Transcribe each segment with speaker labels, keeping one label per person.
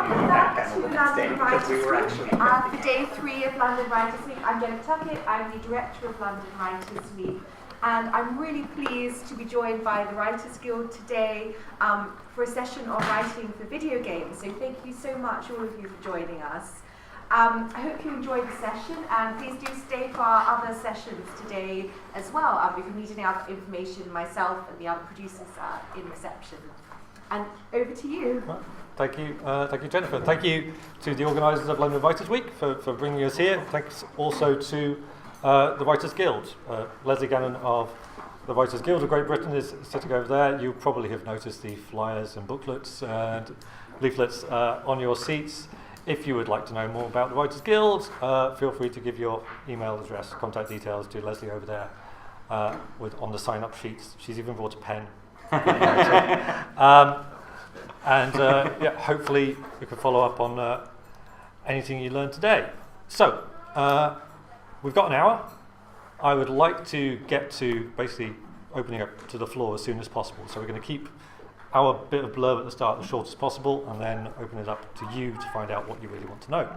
Speaker 1: welcome back to London Writers Week. For day 3 of London Writers Week, I'm Jennifer Tuckett. I'm the director of London Writers Week, and I'm really pleased to be joined by the Writers Guild today for a session on writing for video games. So thank you so much, all of you, for joining us. I hope you enjoyed the session, and please do stay for our other sessions today as well. If you need any other information, myself and the other producers are in reception. And over to you.
Speaker 2: Well, thank you, Jennifer. Thank you to the organisers of London Writers Week for bringing us here. Thanks also to the Writers Guild. Leslie Gannon of the Writers Guild of Great Britain is sitting over there. You probably have noticed the flyers and booklets and leaflets on your seats. If you would like to know more about the Writers Guild, feel free to give your email address, contact details to Leslie over there on the sign-up sheets. She's even brought a pen. Hopefully you can follow up on anything you learned today. So, we've got an hour. I would like to get to basically opening up to the floor as soon as possible. So we're going to keep our bit of blurb at the start as short as possible, and then open it up to you to find out what you really want to know.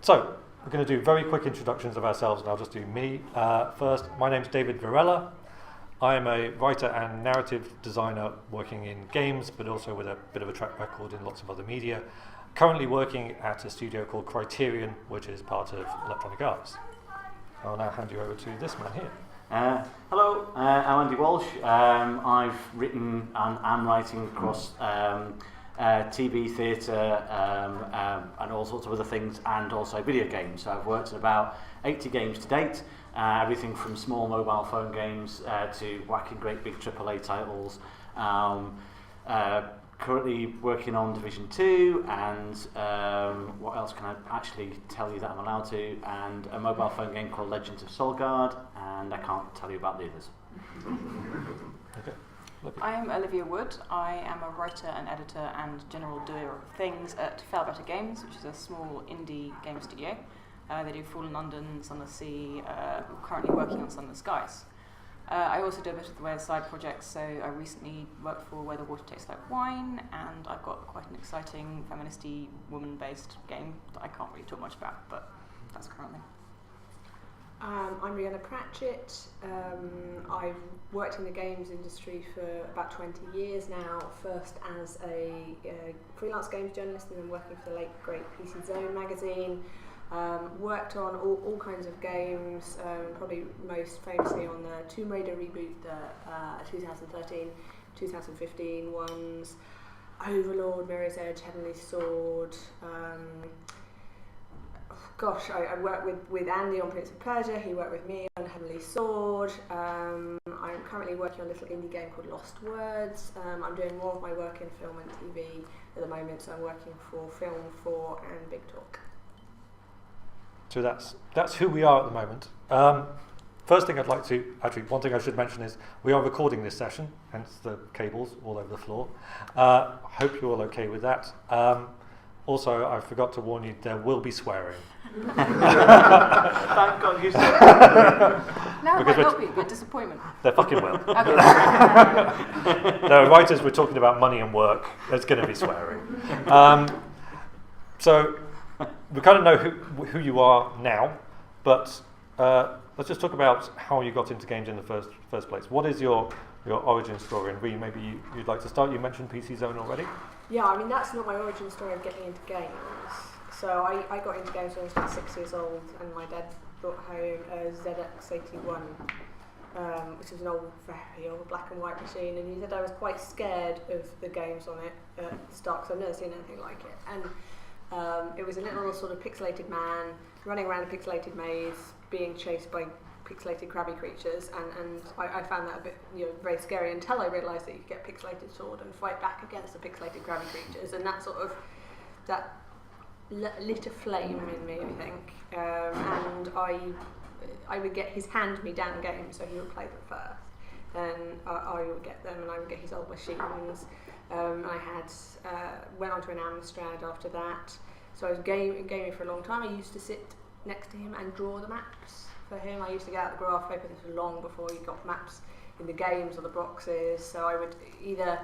Speaker 2: So we're going to do very quick introductions of ourselves, and I'll just do me first. My name's David Varela. I am a writer and narrative designer working in games, but also with a bit of a track record in lots of other media. Currently working at a studio called Criterion, which is part of Electronic Arts. I'll now hand you over to this man here.
Speaker 3: Hello, I'm Andy Walsh. I've written and am writing across TV, theatre, and all sorts of other things, and also video games. So I've worked on about 80 games to date, everything from small mobile phone games to whacking great big AAA titles. Currently working on Division 2, and what else can I actually tell you that I'm allowed to, and a mobile phone game called Legends of Solgard, and I can't tell you about the others.
Speaker 2: Okay.
Speaker 4: I'm Olivia Wood. I am a writer and editor and general doer of things at Better Games, which is a small indie game studio. They do Fallen London, Sunless Sea, currently working on Sunless Skies. I also do a bit of the way of side projects, so I recently worked for Where the Water Tastes Like Wine, and I've got quite an exciting feministy, woman-based game that I can't really talk much about, but that's currently.
Speaker 5: I'm Rhianna Pratchett. I've worked in the games industry for about 20 years now, first as a freelance games journalist and then working for the late great PC Zone magazine. Worked on all kinds of games, probably most famously on the Tomb Raider reboot, the 2013-2015 ones, Overlord, Mirror's Edge, Heavenly Sword. I worked with Andy on Prince of Persia, he worked with me on Heavenly Sword. I'm currently working on a little indie game called Lost Words. I'm doing more of my work in film and TV at the moment, so I'm working for Film 4 and Big Talk.
Speaker 2: So that's who we are at the moment. First thing I'd like to, one thing I should mention is we are recording this session, hence the cables all over the floor. Hope you're all okay with that. Also, I forgot to warn you, there will be swearing.
Speaker 3: Thank God you said that.
Speaker 4: Now it might not be, but disappointment.
Speaker 2: There fucking will.
Speaker 4: Okay.
Speaker 2: No, writers, we're talking about money and work. There's going to be swearing. So we kind of know who you are now, but let's just talk about how you got into games in the first place. What is your origin story? And Rhi, maybe you'd like to start. You mentioned PC Zone already.
Speaker 5: Yeah, I mean, that's not my origin story of getting into games. So I got into games when I was about 6 years old, and my dad brought home a ZX81, which was an very old black and white machine, and he said I was quite scared of the games on it at the start, because I've never seen anything like it. And it was a little sort of pixelated man running around a pixelated maze, being chased by pixelated crabby creatures, and I found that a bit very scary until I realised that you could get a pixelated sword and fight back against the pixelated crabby creatures, and that lit a flame in me, I think. And I would get his hand-me-down games, so he would play them first, and I would get them, and I would get his old machines. I went on to an Amstrad after that, so I was gaming for a long time. I used to sit next to him and draw the maps for him. I used to get out the graph paper. This was long before you got maps in the games or the boxes, so I would either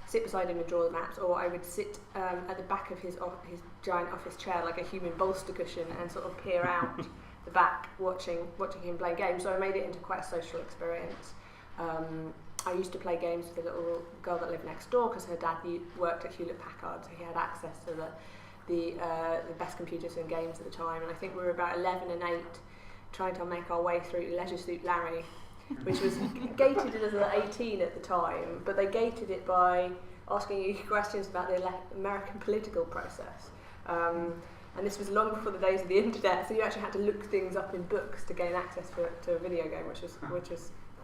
Speaker 5: sit beside him and draw the maps, or I would sit at the back of his giant office chair like a human bolster cushion and sort of peer out the back watching him play games. So I made it into quite a social experience. I used to play games with a little girl that lived next door because her dad worked at Hewlett Packard, so he had access to the best computers and games at the time. And I think we were about 11 and 8 trying to make our way through Leisure Suit Larry, which was gated as an 18 at the time, but they gated it by asking you questions about the American political process. And this was long before the days of the internet, so you actually had to look things up in books to gain access to a video game, which was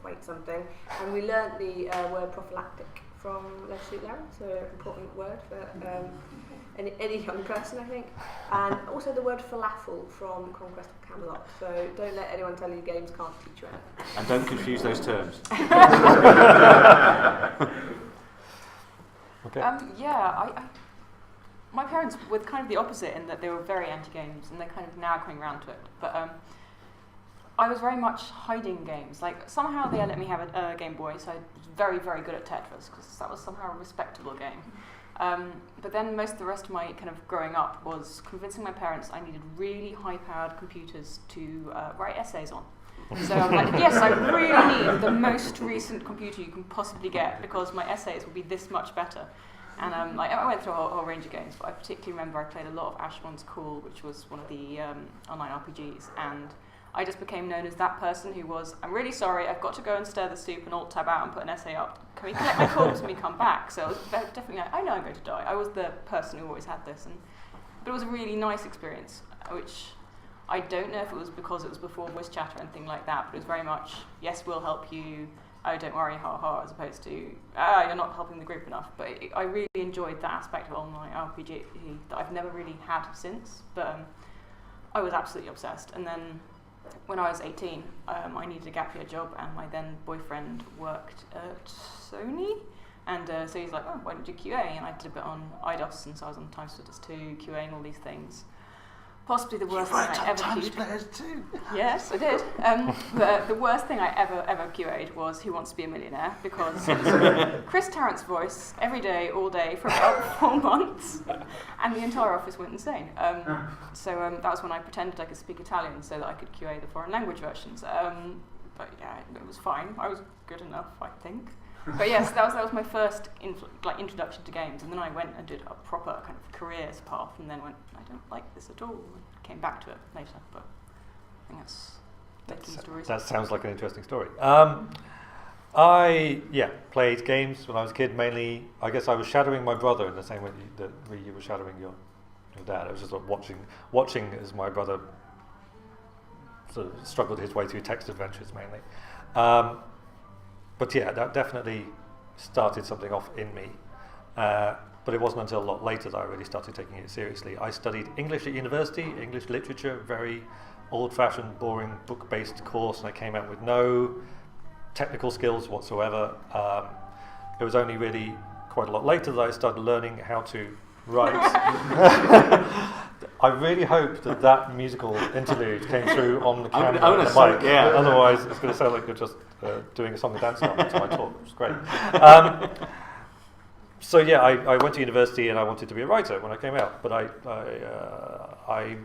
Speaker 5: quite something. And we learnt the word prophylactic from Leisure Suit Larry, so an important word for any young person, I think. And also the word falafel from Conquest of Camelot. So don't let anyone tell you games can't teach you anything.
Speaker 3: And don't confuse those terms.
Speaker 2: Okay.
Speaker 4: My parents were kind of the opposite in that they were very anti-games, and they're kind of now coming around to it. But I was very much hiding games. Like, somehow they let me have a Game Boy, so I was very, very good at Tetris, because that was somehow a respectable game. But then most of the rest of my kind of growing up was convincing my parents I needed really high-powered computers to write essays on. So I'm like, yes, I really need the most recent computer you can possibly get, because my essays will be this much better. And I went through a whole range of games, but I particularly remember I played a lot of Ashmon's Call, which was one of the online RPGs, and I just became known as that person who was, I'm really sorry, I've got to go and stir the soup and alt-tab out and put an essay up. Can we collect my corpse when we come back? So I was definitely like, I know I'm going to die. I was the person who always had this. But it was a really nice experience, which I don't know if it was because it was before voice chat or anything like that, but it was very much, yes, we'll help you, oh, don't worry, ha ha, as opposed to, you're not helping the group enough. But I really enjoyed that aspect of online RPG that I've never really had since, but I was absolutely obsessed. And then when I was 18, I needed a gap year job, and my then boyfriend worked at Sony, and so he's like, oh, why don't you QA? And I did a bit on IDOS, and so I was on Timesplitters 2, QAing all these things. Possibly the worst thing I ever QA'd.
Speaker 3: Too.
Speaker 4: Yes, I did. The worst thing I ever QA'd was Who Wants to Be a Millionaire, because it was Chris Tarrant's voice every day, all day, for about 4 months, and the entire office went insane. So that was when I pretended I could speak Italian so that I could QA the foreign language versions. But yeah, it was fine. I was good enough, I think. But yes, that was my first introduction to games, and then I went and did a proper kind of careers path, and then went, I don't like this at all, and came back to it later. But I think that's stories.
Speaker 2: That sounds like an interesting story. I played games when I was a kid. Mainly, I guess I was shadowing my brother in the same way that you were shadowing your dad. I was just sort of watching as my brother sort of struggled his way through text adventures mainly. But yeah, that definitely started something off in me. But it wasn't until a lot later that I really started taking it seriously. I studied English at university, English literature, very old-fashioned, boring, book-based course, and I came out with no technical skills whatsoever. It was only really quite a lot later that I started learning how to write. I really hope that musical interlude came through on the camera and the mic.
Speaker 3: Yeah.
Speaker 2: Otherwise, it's going to sound like you're just doing a song and dance number to my talk, which is great. So yeah, I went to university and I wanted to be a writer when I came out, but I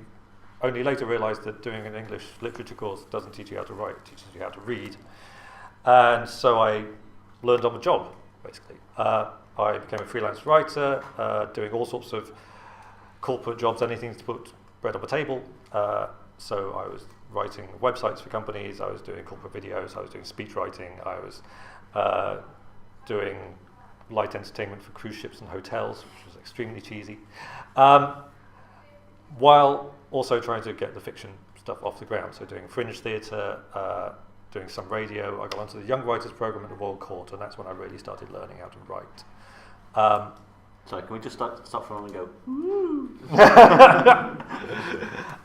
Speaker 2: only later realised that doing an English literature course doesn't teach you how to write, it teaches you how to read. And so I learned on the job, basically. I became a freelance writer, doing all sorts of corporate jobs, anything to put bread on the table. So I was writing websites for companies, I was doing corporate videos, I was doing speech writing, I was doing light entertainment for cruise ships and hotels, which was extremely cheesy, while also trying to get the fiction stuff off the ground. So doing fringe theatre, doing some radio. I got onto the Young Writers Programme at the Royal Court, and that's when I really started learning how to write.
Speaker 3: Sorry, can we just stop for a moment and go,
Speaker 2: woo?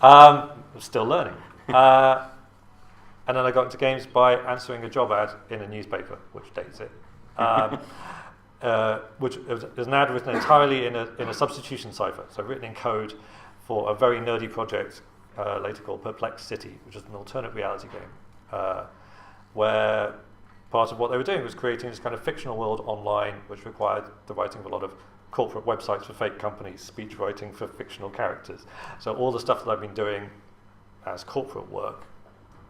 Speaker 2: I'm still learning. And then I got into games by answering a job ad in a newspaper, which dates it. Which is an ad written entirely in a substitution cipher, so written in code for a very nerdy project later called Perplexed City, which is an alternate reality game, where part of what they were doing was creating this kind of fictional world online, which required the writing of a lot of corporate websites for fake companies, speech writing for fictional characters. So all the stuff that I've been doing as corporate work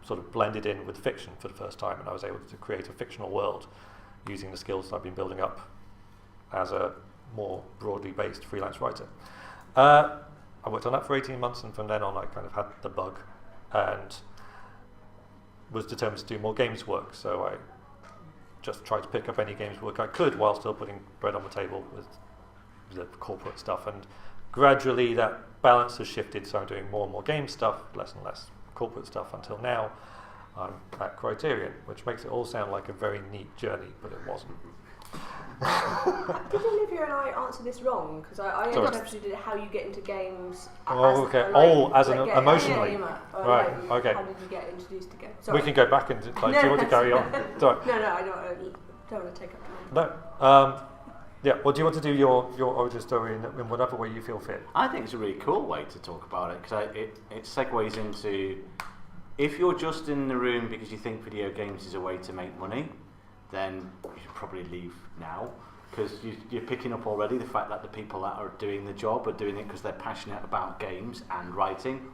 Speaker 2: sort of blended in with fiction for the first time, and I was able to create a fictional world using the skills that I've been building up as a more broadly based freelance writer. I worked on that for 18 months, and from then on I kind of had the bug and was determined to do more games work, so I just tried to pick up any games work I could while still putting bread on the table with the corporate stuff, and gradually that balance has shifted, so I'm doing more and more game stuff, less and less corporate stuff, until now I'm at Criterion, which makes it all sound like a very neat journey, but it wasn't.
Speaker 5: Did Olivia and I answer this wrong? Because I interpreted how you get into games.
Speaker 2: Emotionally. Right, okay.
Speaker 5: How did you get introduced to games? Sorry.
Speaker 2: We can go back and do you want to carry on? Sorry.
Speaker 5: No, I don't want to take up time.
Speaker 2: No. Yeah, well, do you want to do your origin story in whatever way you feel fit?
Speaker 3: I think it's a really cool way to talk about it, because it segues into, if you're just in the room because you think video games is a way to make money, then you should probably leave now, because you're picking up already the fact that the people that are doing the job are doing it because they're passionate about games and writing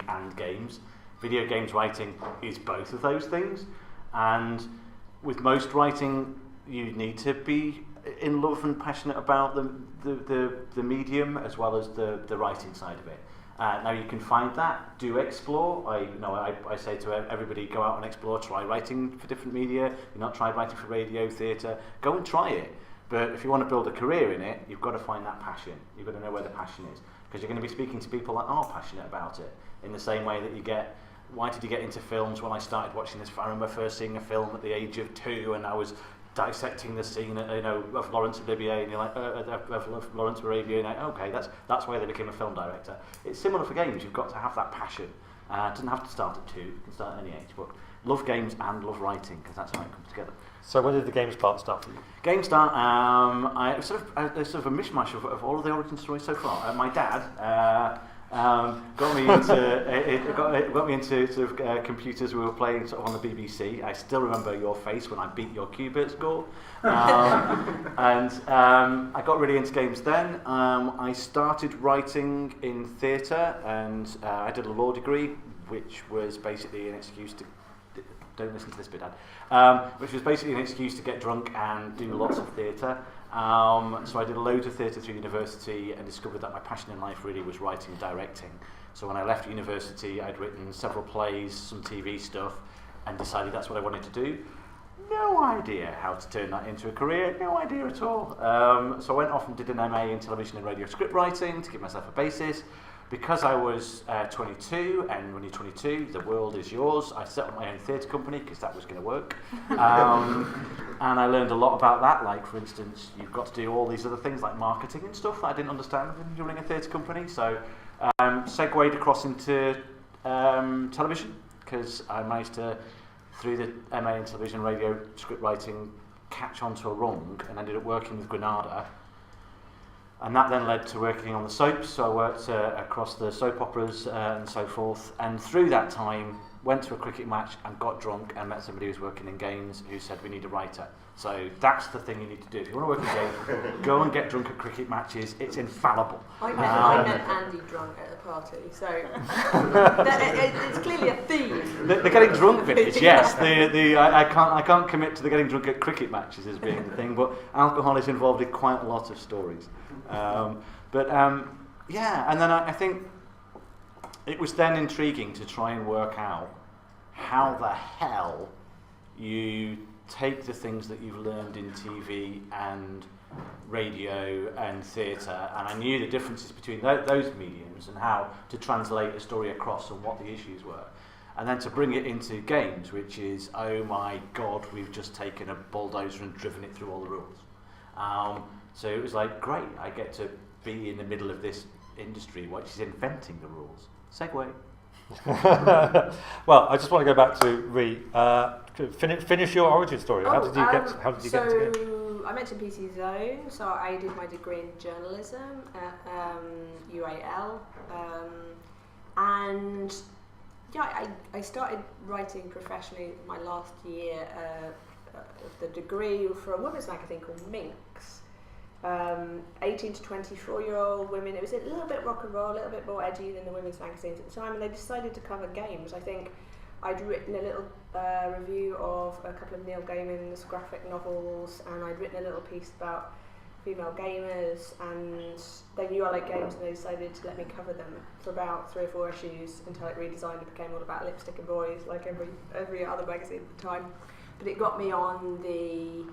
Speaker 3: and games. Video games writing is both of those things, and with most writing you need to be in love and passionate about the medium as well as the writing side of it. Now you can find that, do explore. I say to everybody, go out and explore, try writing for different media. You've not tried writing for radio, theatre, go and try it. But if you want to build a career in it, you've got to find that passion. You've got to know where the passion is, because you're going to be speaking to people that are passionate about it, in the same way that you get, why did you get into films? When I started watching this, I remember first seeing a film at the age of 2, and I was dissecting the scene, of Laurence Olivier, and you're like, of Laurence Olivier, and okay, that's why they became a film director. It's similar for games. You've got to have that passion. It doesn't have to start at 2. You can start at any age, but love games and love writing, because that's how it comes together.
Speaker 2: So when did the games part start for you?
Speaker 3: Games start, there's sort of a mishmash of all of the origin stories so far. My dad got me into sort of computers. We were playing sort of on the BBC. I still remember your face when I beat your Qbert score. And I got really into games then. I started writing in theatre, and I did a law degree, which was basically an excuse to... Don't listen to this bit, Dad. Which was basically an excuse to get drunk and do lots of theatre. So I did loads of theatre through university and discovered that my passion in life really was writing and directing. So when I left university, I'd written several plays, some TV stuff, and decided that's what I wanted to do. No idea how to turn that into a career, no idea at all. So I went off and did an MA in television and radio script writing to give myself a basis. Because I was 22, and when you're 22, the world is yours, I set up my own theatre company because that was going to work. And I learned a lot about that, like, for instance, you've got to do all these other things like marketing and stuff that I didn't understand when you're running a theatre company. So segued across into television, because I managed to, through the MA in television radio script writing, catch on to a rung and ended up working with Granada. And that then led to working on the soaps, so I worked across the soap operas and so forth. And through that time, went to a cricket match and got drunk and met somebody who was working in games who said, we need a writer. So that's the thing you need to do. If you want to work in games, go and get drunk at cricket matches. It's infallible.
Speaker 5: I met Andy drunk at a party, so it's clearly a theme.
Speaker 3: The getting drunk bit is, yes. I can't commit to the getting drunk at cricket matches as being the thing, but alcohol is involved in quite a lot of stories. Yeah, and then I think it was then intriguing to try and work out how the hell you take the things that you've learned in TV and radio and theatre, and I knew the differences between those mediums and how to translate a story across and what the issues were, and then to bring it into games, which is, oh my god, we've just taken a bulldozer and driven it through all the rules. So it was like, great, I get to be in the middle of this industry which is inventing the rules. Segue.
Speaker 2: Well, I just want to go back to Rhi. Finish your origin story. How did you get into it?
Speaker 5: So I mentioned PC Zone. So I did my degree in journalism at UAL, and yeah, I started writing professionally my last year the degree for a women's magazine called Minx. 18 to 24-year-old women. It was a little bit rock and roll, a little bit more edgy than the women's magazines at the time, and they decided to cover games. I think I'd written a little review of a couple of Neil Gaiman's graphic novels, and I'd written a little piece about female gamers, and they knew I liked games, and they decided to let me cover them for about 3 or 4 issues until it redesigned and became all about lipstick and boys, like every other magazine at the time. But it got me on the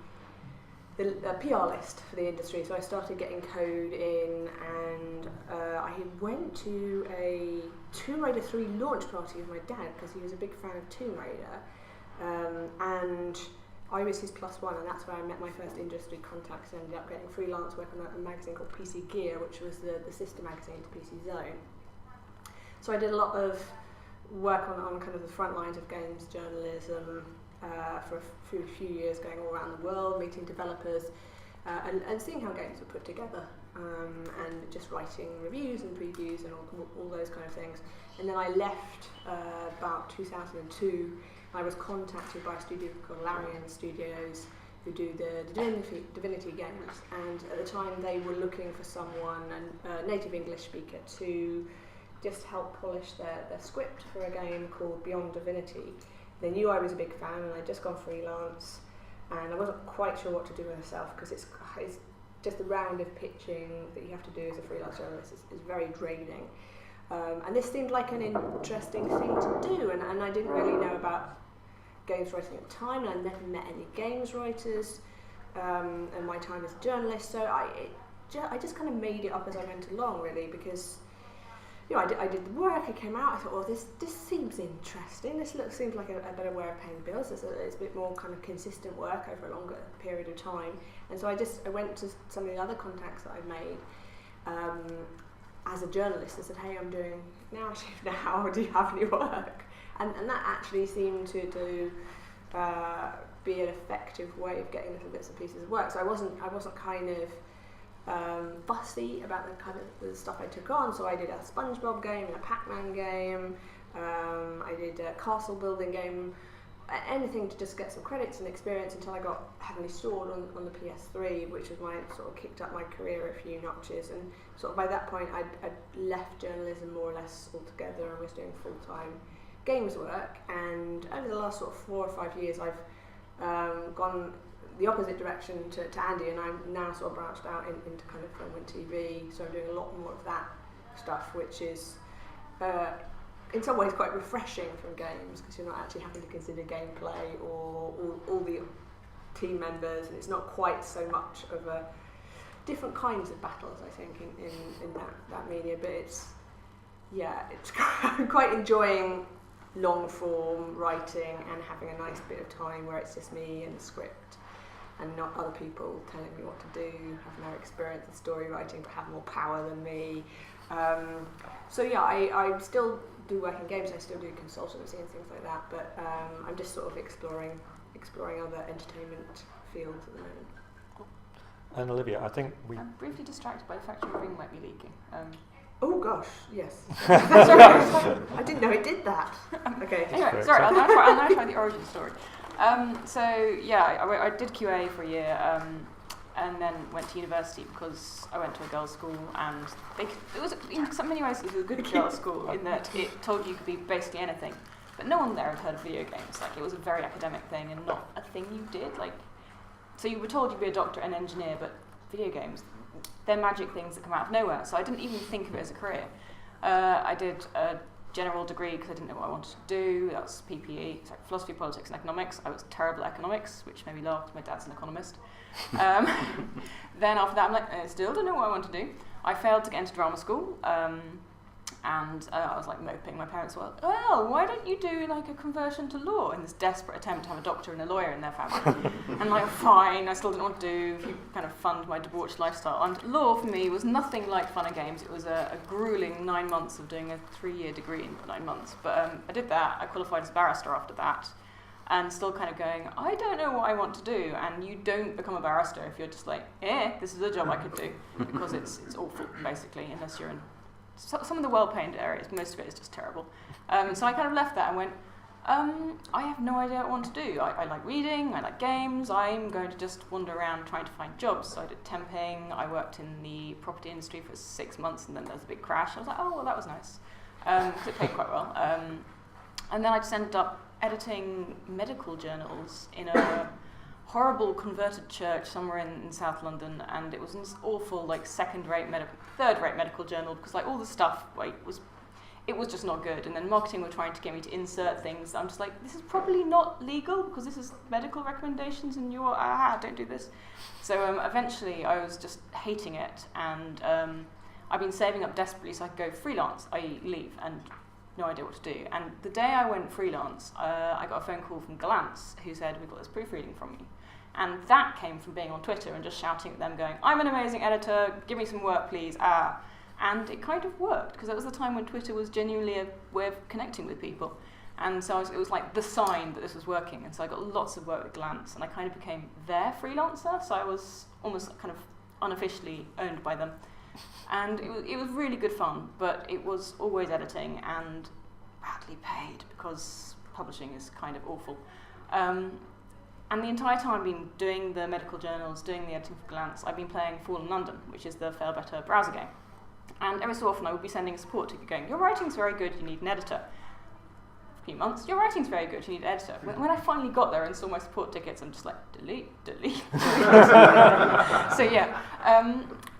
Speaker 5: PR list for the industry, so I started getting code in, and I went to a Tomb Raider 3 launch party with my dad because he was a big fan of Tomb Raider, and I was his +1, and that's where I met my first industry contacts and ended up getting freelance work on a magazine called PC Gear, which was the sister magazine to PC Zone. So I did a lot of work on kind of the front lines of games journalism for a few years, going all around the world, meeting developers, and seeing how games were put together, and just writing reviews and previews and all those kind of things. And then I left about 2002. I was contacted by a studio called Varela and Studios, who do the Divinity games, and at the time they were looking for someone, a native English speaker, to just help polish their script for a game called Beyond Divinity. They knew I was a big fan, and I'd just gone freelance, and I wasn't quite sure what to do with myself, because it's just the round of pitching that you have to do as a freelance journalist is very draining. And this seemed like an interesting thing to do, and I didn't really know about games writing at the time, and I'd never met any games writers in my time as a journalist, so I just kind of made it up as I went along, really, because I did the work, I came out, I thought, this seems interesting, this seems like a better way of paying bills, it's a bit more kind of consistent work over a longer period of time, and so I went to some of the other contacts that I'd made as a journalist and said, hey, I'm doing now, do you have any work? And that actually seemed to be an effective way of getting little bits and pieces of work. So I wasn't kind of fussy about the kind of the stuff I took on. So I did a SpongeBob game and a Pac-Man game. I did a castle building game. Anything to just get some credits and experience until I got heavily stored on the PS3, which was my sort of kicked up my career a few notches. And sort of by that point, I'd left journalism more or less altogether and was doing full-time games work, and over the last sort of 4 or 5 years I've gone the opposite direction to Andy, and I'm now sort of branched out into kind of film and TV, so I'm doing a lot more of that stuff, which is in some ways quite refreshing from games, because you're not actually having to consider gameplay or all the team members, and it's not quite so much of a different kinds of battles, I think, in that media, but it's I'm quite enjoying long form writing and having a nice bit of time where it's just me and the script and not other people telling me what to do, have no experience in story writing but have more power than me. I still do work in games, I still do consultancy and things like that, but I'm just sort of exploring other entertainment fields at the moment.
Speaker 2: And Olivia, I think
Speaker 4: I'm briefly distracted by the fact your ring might be leaking.
Speaker 5: Oh gosh, yes. Sorry, I didn't know it did that. Okay.
Speaker 4: Anyway, sorry, I'll now try the origin story. I did QA for a year, and then went to university because I went to a girls' school, and it was in so many ways it was a good girls' school in that it told you could be basically anything, but no one there had heard of video games. Like, it was a very academic thing and not a thing you did. Like, so you were told you'd be a doctor and engineer, but video games, they're magic things that come out of nowhere, so I didn't even think of it as a career. I did a general degree because I didn't know what I wanted to do. That was PPE, so philosophy, politics and economics. I was terrible at economics, which made me laugh. My dad's an economist. Then after that, I'm like, I still don't know what I want to do. I failed to get into drama school, and I was like moping. My parents were, well, why don't you do like a conversion to law in this desperate attempt to have a doctor and a lawyer in their family? And like, fine, I still didn't know what to do. If you kind of fund my debauched lifestyle. And law for me was nothing like fun and games. It was a grueling 9 months of doing a 3-year degree in 9 months. But I did that. I qualified as a barrister after that. And still kind of going, I don't know what I want to do. And you don't become a barrister if you're just like, this is a job I could do. Because it's awful, basically, unless you're in some of the well-paid areas. Most of it is just terrible. So I kind of left that and went, I have no idea what I want to do. I like reading, I like games, I'm going to just wander around trying to find jobs. So I did temping, I worked in the property industry for 6 months, and then there was a big crash. I was like, oh, well, that was nice, because it paid quite well. And then I just ended up editing medical journals in a horrible converted church somewhere in South London, and it was this awful, like, third-rate medical journal, because, like, all the stuff, like, it was just not good. And then marketing were trying to get me to insert things. I'm just like, this is probably not legal because this is medical recommendations and you're, don't do this. So eventually I was just hating it, and I've been saving up desperately so I could go freelance, i.e. leave, and no idea what to do. And the day I went freelance, I got a phone call from Glance who said, we've got this proofreading from you. And that came from being on Twitter and just shouting at them going, I'm an amazing editor, give me some work please, And it kind of worked, because that was the time when Twitter was genuinely a way of connecting with people. And so it was like the sign that this was working. And so I got lots of work with Glance, and I kind of became their freelancer. So I was almost kind of unofficially owned by them. And it was really good fun, but it was always editing and badly paid, because publishing is kind of awful. And the entire time I've been doing the medical journals, doing the editing for Glance, I've been playing Fallen London, which is the Fail Better browser game. And every so often I would be sending a support ticket going, your writing's very good, you need an editor. A few months, your writing's very good, you need an editor. When I finally got there and saw my support tickets, I'm just like, delete. So yeah,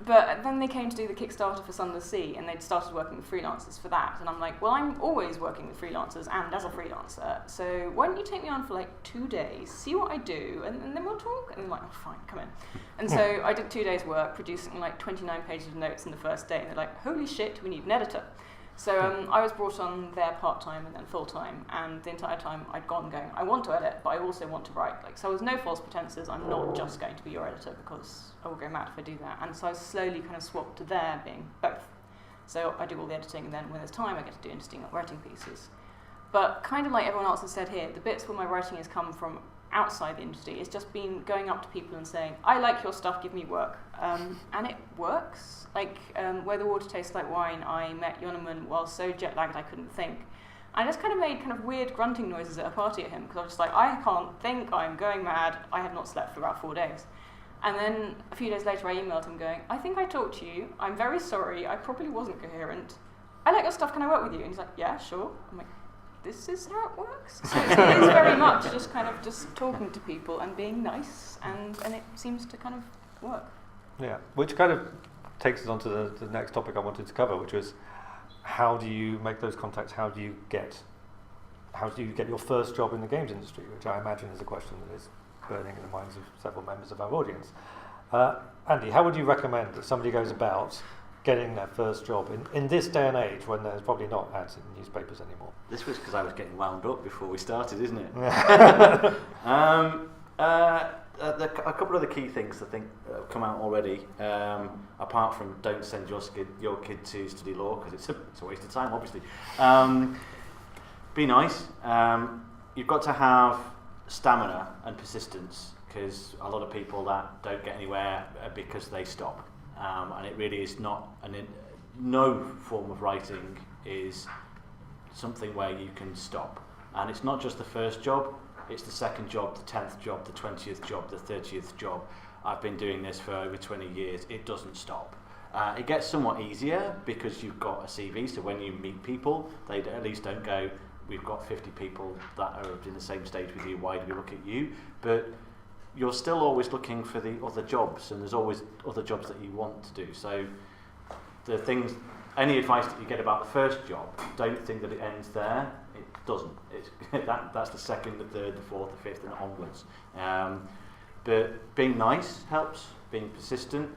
Speaker 4: but then they came to do the Kickstarter for Sun of the Sea, and they'd started working with freelancers for that. And I'm like, well, I'm always working with freelancers and as a freelancer, so why don't you take me on for like 2 days, see what I do, and then we'll talk? And they're like, oh fine, come in. And so I did 2 days work, producing like 29 pages of notes in the first day, and they're like, holy shit, we need an editor. So I was brought on there part-time and then full-time, and the entire time I'd gone going, I want to edit, but I also want to write. Like, so there was no false pretenses, I'm not just going to be your editor because I will go mad if I do that. And so I slowly kind of swapped to there being both. So I do all the editing, and then when there's time I get to do interesting writing pieces. But kind of like everyone else has said here, the bits where my writing has come from outside the industry, it's just been going up to people and saying, I like your stuff, give me work. And it works. Like, Where the Water Tastes Like Wine, I met Yoneman while so jet-lagged I couldn't think. I just kind of made kind of weird grunting noises at a party at him, because I was just like, I can't think, I'm going mad, I have not slept for about 4 days. And then a few days later I emailed him going, I think I talked to you, I'm very sorry, I probably wasn't coherent. I like your stuff, can I work with you? And he's like, yeah, sure. I'm like, this is how it works? So it is very much just kind of just talking to people and being nice, and it seems to kind of work.
Speaker 2: Yeah, which kind of takes us on to the next topic I wanted to cover, which was how do you make those contacts? How do you get your first job in the games industry, which I imagine is a question that is burning in the minds of several members of our audience. Andy, how would you recommend that somebody goes about getting their first job in this day and age when there's probably not ads in newspapers anymore?
Speaker 3: This was because I was getting wound up before we started, isn't it? A couple of the key things I think have come out already, apart from don't send your kid to study law because it's a waste of time, obviously. Be nice. You've got to have stamina and persistence, because a lot of people that don't get anywhere because they stop. And it really is not, no form of writing is something where you can stop. And it's not just the first job, it's the second job, the 10th job, the 20th job, the 30th job. I've been doing this for over 20 years, it doesn't stop. It gets somewhat easier because you've got a CV, so when you meet people, they at least don't go, we've got 50 people that are in the same stage with you, why do we look at you? But you're still always looking for the other jobs, and there's always other jobs that you want to do. So the things, any advice that you get about the first job, don't think that it ends there. It doesn't. That's the second, the third, the fourth, the fifth, and onwards. But being nice helps, being persistent,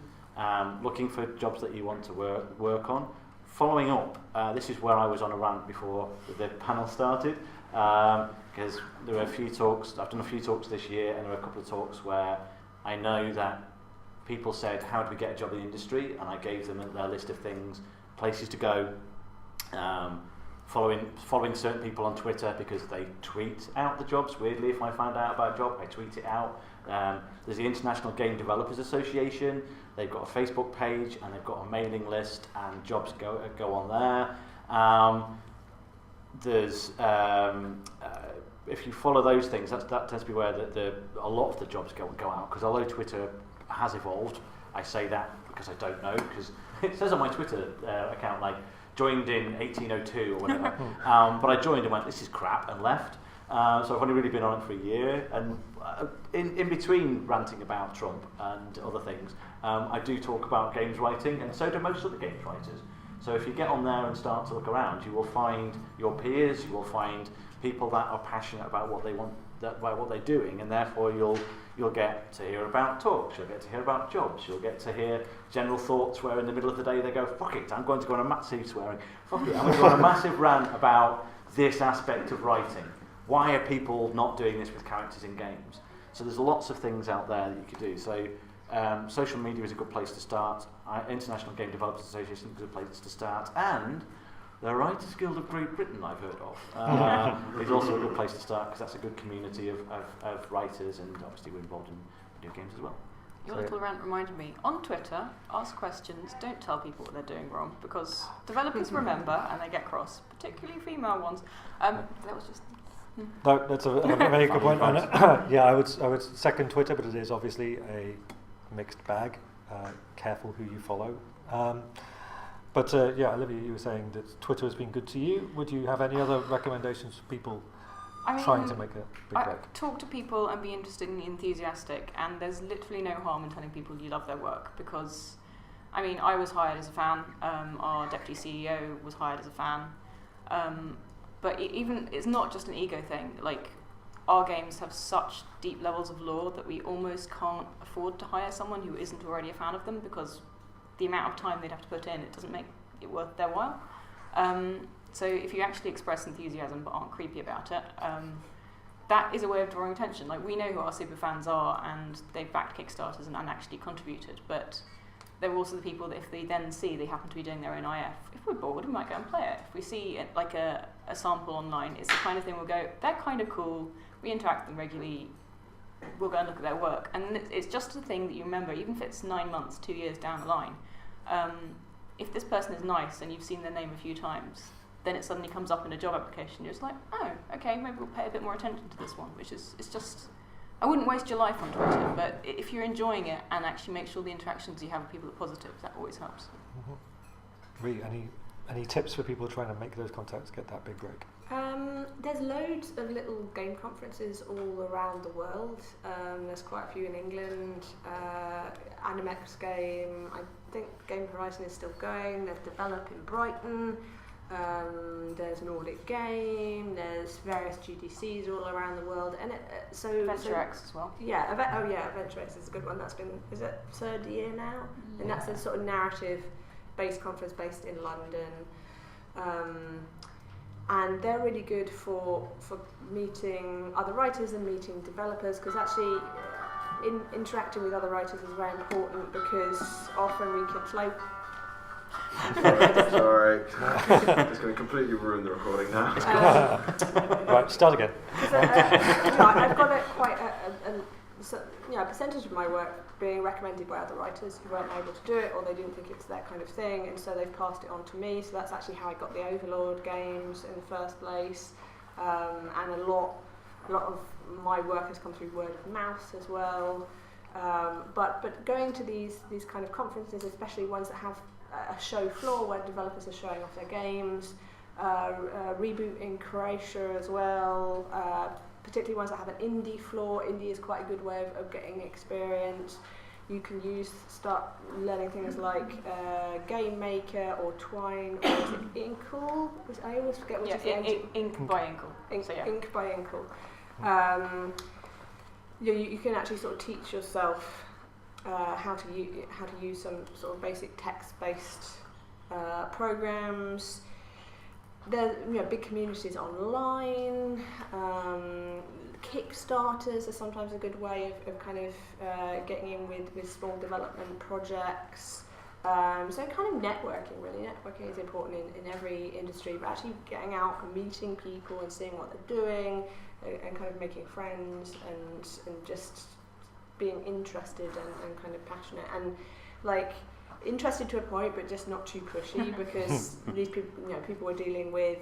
Speaker 3: looking for jobs that you want to work on. Following up, this is where I was on a rant before the panel started, because there were a few talks, I've done a few talks this year, and there were a couple of talks where I know that people said, how do we get a job in the industry? And I gave them a list of things, places to go, following certain people on Twitter because they tweet out the jobs. Weirdly, if I find out about a job, I tweet it out. There's the International Game Developers Association. They've got a Facebook page and they've got a mailing list, and jobs go on there. there's if you follow those things, that tends to be where a lot of the jobs go out. Because although Twitter has evolved, I say that because I don't know, because it says on my Twitter account like joined in 1802 or whatever. But I joined and went, this is crap, and left. So I've only really been on it for a year, and in between ranting about Trump and other things, I do talk about games writing, and so do most other games writers. So if you get on there and start to look around, you will find your peers, you will find people that are passionate about what they want, about what they're doing, and therefore you'll get to hear about talks, you'll get to hear about jobs, you'll get to hear general thoughts where in the middle of the day they go, fuck it, I'm going to go on a massive swearing, fuck it, I'm going to go on a massive rant about this aspect of writing. Why are people not doing this with characters in games? So there's lots of things out there that you could do. So social media is a good place to start. International Game Developers Association is a good place to start. And the Writers Guild of Great Britain, I've heard of, is also a good place to start, because that's a good community of writers, and obviously we're involved in video games as well.
Speaker 4: Your little rant reminded me, on Twitter, ask questions, don't tell people what they're doing wrong, because developers remember and they get cross, particularly female ones. That was just...
Speaker 2: No, that's a very good point. And, yeah, I would second Twitter, but it is obviously a mixed bag. Careful who you follow. But yeah, Olivia, you were saying that Twitter has been good to you. Would you have any other recommendations for people trying to make a big break?
Speaker 4: Talk to people and be interested and enthusiastic, and there's literally no harm in telling people you love their work, because, I mean, I was hired as a fan, our deputy CEO was hired as a fan, but it's not just an ego thing. Like, our games have such deep levels of lore that we almost can't afford to hire someone who isn't already a fan of them, because the amount of time they'd have to put in, it doesn't make it worth their while. So if you actually express enthusiasm but aren't creepy about it, that is a way of drawing attention. Like, we know who our super fans are, and they've backed Kickstarters and actually contributed, but there are also the people that if they then see they happen to be doing their own IF, if we're bored, we might go and play it. If we see it, like a sample online, it's the kind of thing we'll go, they're kind of cool, we interact with them regularly, we'll go and look at their work. And it's just a thing that you remember, even if it's 9 months, 2 years down the line. If this person is nice and you've seen their name a few times, then it suddenly comes up in a job application. You're just like, oh, okay, maybe we'll pay a bit more attention to this one, which is, it's just, I wouldn't waste your life on Twitter, but if you're enjoying it and actually make sure the interactions you have with people are positive, that always helps.
Speaker 2: Mm-hmm. Rhi, any tips for people trying to make those contacts, get that big break?
Speaker 5: There's loads of little game conferences all around the world. There's quite a few in England. Animex Game, I think Game Horizon is still going. There's Develop in Brighton. There's Nordic Game. There's various GDCs all around the world, and
Speaker 4: Adventure X as well.
Speaker 5: Yeah, Adventure X is a good one. That's been, is it third year now? Yeah. And that's a sort of narrative-based conference based in London. And they're really good for meeting other writers and meeting developers, because actually interacting with other writers is very important, because often we can flow.
Speaker 6: Sorry, it's going to completely ruin the recording now.
Speaker 2: Right, start again.
Speaker 5: I've got quite a percentage of my work being recommended by other writers who weren't able to do it, or they didn't think it's their kind of thing, and so they've passed it on to me. So that's actually how I got the Overlord games in the first place, and a lot of my work has come through word of mouth as well. But going to these kind of conferences, especially ones that have a show floor where developers are showing off their games, Reboot in Croatia as well, particularly ones that have an indie floor. Indie is quite a good way of getting experience. You can start learning things like Game Maker or Twine, or is it Inkle? I always forget what it's
Speaker 4: Ink by Inkle.
Speaker 5: Ink by Inkle. You can actually sort of teach yourself how to use some sort of basic text-based programs. There's big communities online. Kickstarters are sometimes a good way of kind of getting in with small development projects. So kind of networking, really. Networking is important in every industry, but actually getting out and meeting people and seeing what they're doing, and kind of making friends and just being interested and kind of passionate, and like interested to a point, but just not too pushy, because these people, people we're dealing with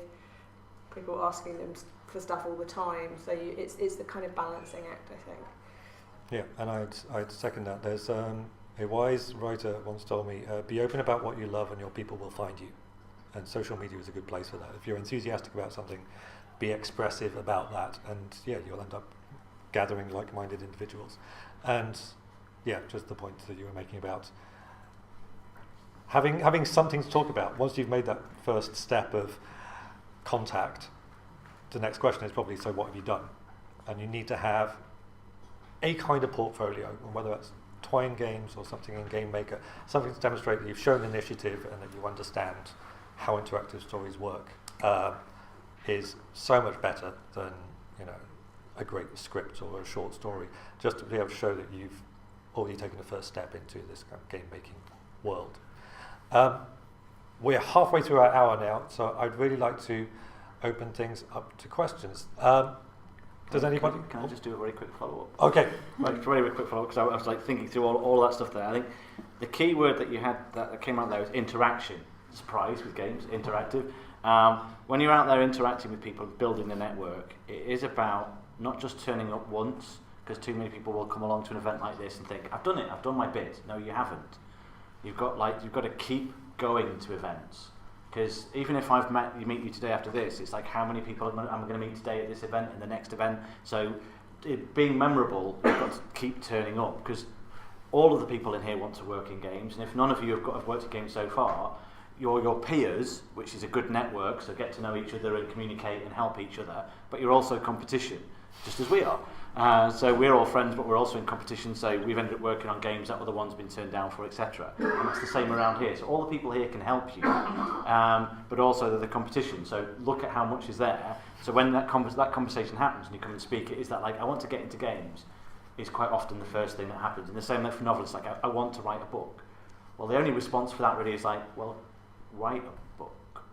Speaker 5: people asking them for stuff all the time. So it's the kind of balancing act, I think.
Speaker 2: Yeah, and I'd second that. There's a wise writer once told me, be open about what you love and your people will find you. And social media is a good place for that. If you're enthusiastic about something, be expressive about that, and yeah, you'll end up gathering like-minded individuals. And yeah, just the point that you were making about having something to talk about. Once you've made that first step of contact, the next question is probably, so what have you done? And you need to have a kind of portfolio, and whether that's toying games or something in Game Maker, something to demonstrate that you've shown initiative and that you understand how interactive stories work, is so much better than, you know, a great script or a short story. Just to be able to show that you've already taken the first step into this kind of game making world. We're halfway through our hour now, so I'd really like to open things up to questions. Does anybody?
Speaker 3: Can I just do a very quick follow-up?
Speaker 2: Okay.
Speaker 3: Like, very quick follow-up, because I was like thinking through all that stuff there. I think the key word that you had that came out there was interaction. Surprise with games, interactive. When you're out there interacting with people, building a network, it is about not just turning up once, because too many people will come along to an event like this and think, I've done it, I've done my bit. No, you haven't. You've got to keep going to events. Because even if meet you today after this, it's like, how many people am I going to meet today at this event and the next event? So being memorable, you've got to keep turning up, because all of the people in here want to work in games, and if none of you have worked in games so far, you're your peers, which is a good network, so get to know each other and communicate and help each other, but you're also competition, just as we are. So we're all friends, but we're also in competition, so we've ended up working on games that other ones have been turned down for, etc. And that's the same around here. So all the people here can help you, but also they're the competition. So look at how much is there. So when that conversation happens and you come and speak, it is that, like, I want to get into games, is quite often the first thing that happens. And the same for novelists, like, I want to write a book. Well, the only response for that really is like, well, write a book.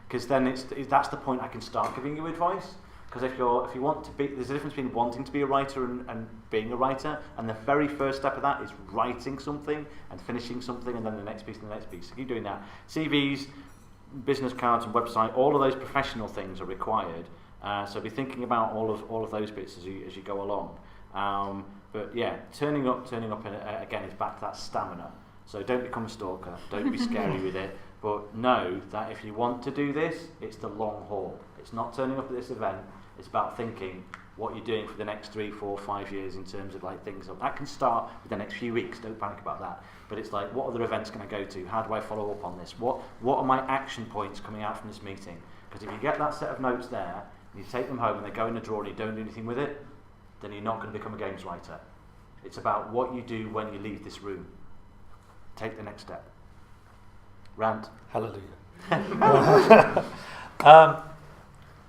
Speaker 3: Because then that's the point I can start giving you advice. Because if you want to be, there's a difference between wanting to be a writer and being a writer, and the very first step of that is writing something and finishing something, and then the next piece and the next piece. So keep doing that. CVs, business cards, and website, all of those professional things are required. So be thinking about all of those bits as you go along. But yeah, turning up again is back to that stamina. So don't become a stalker. Don't be scary with it. But know that if you want to do this, it's the long haul. It's not turning up at this event. It's about thinking what you're doing for the next 3, 4, 5 years in terms of like things. That can start with the next few weeks. Don't panic about that. But it's like, what other events can I go to? How do I follow up on this? What are my action points coming out from this meeting? Because if you get that set of notes there, and you take them home and they go in the drawer and you don't do anything with it, then you're not going to become a games writer. It's about what you do when you leave this room. Take the next step. Rant.
Speaker 2: Hallelujah.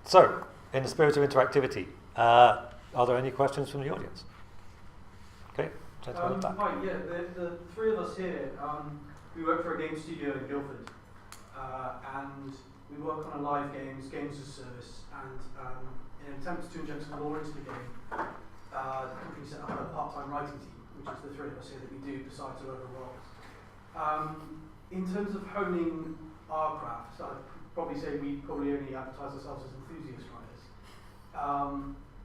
Speaker 2: So, in the spirit of interactivity, are there any questions from the audience? Okay, gentlemen back.
Speaker 7: Hi, yeah, the three of us here, we work for a game studio in Guildford, and we work on a live games as a service, and in an attempt to inject some law into the game, the company set up a part-time writing team, which is the three of us here that we do besides our other roles. In terms of honing our craft, I'd probably say we probably only advertise ourselves as enthusiast writers.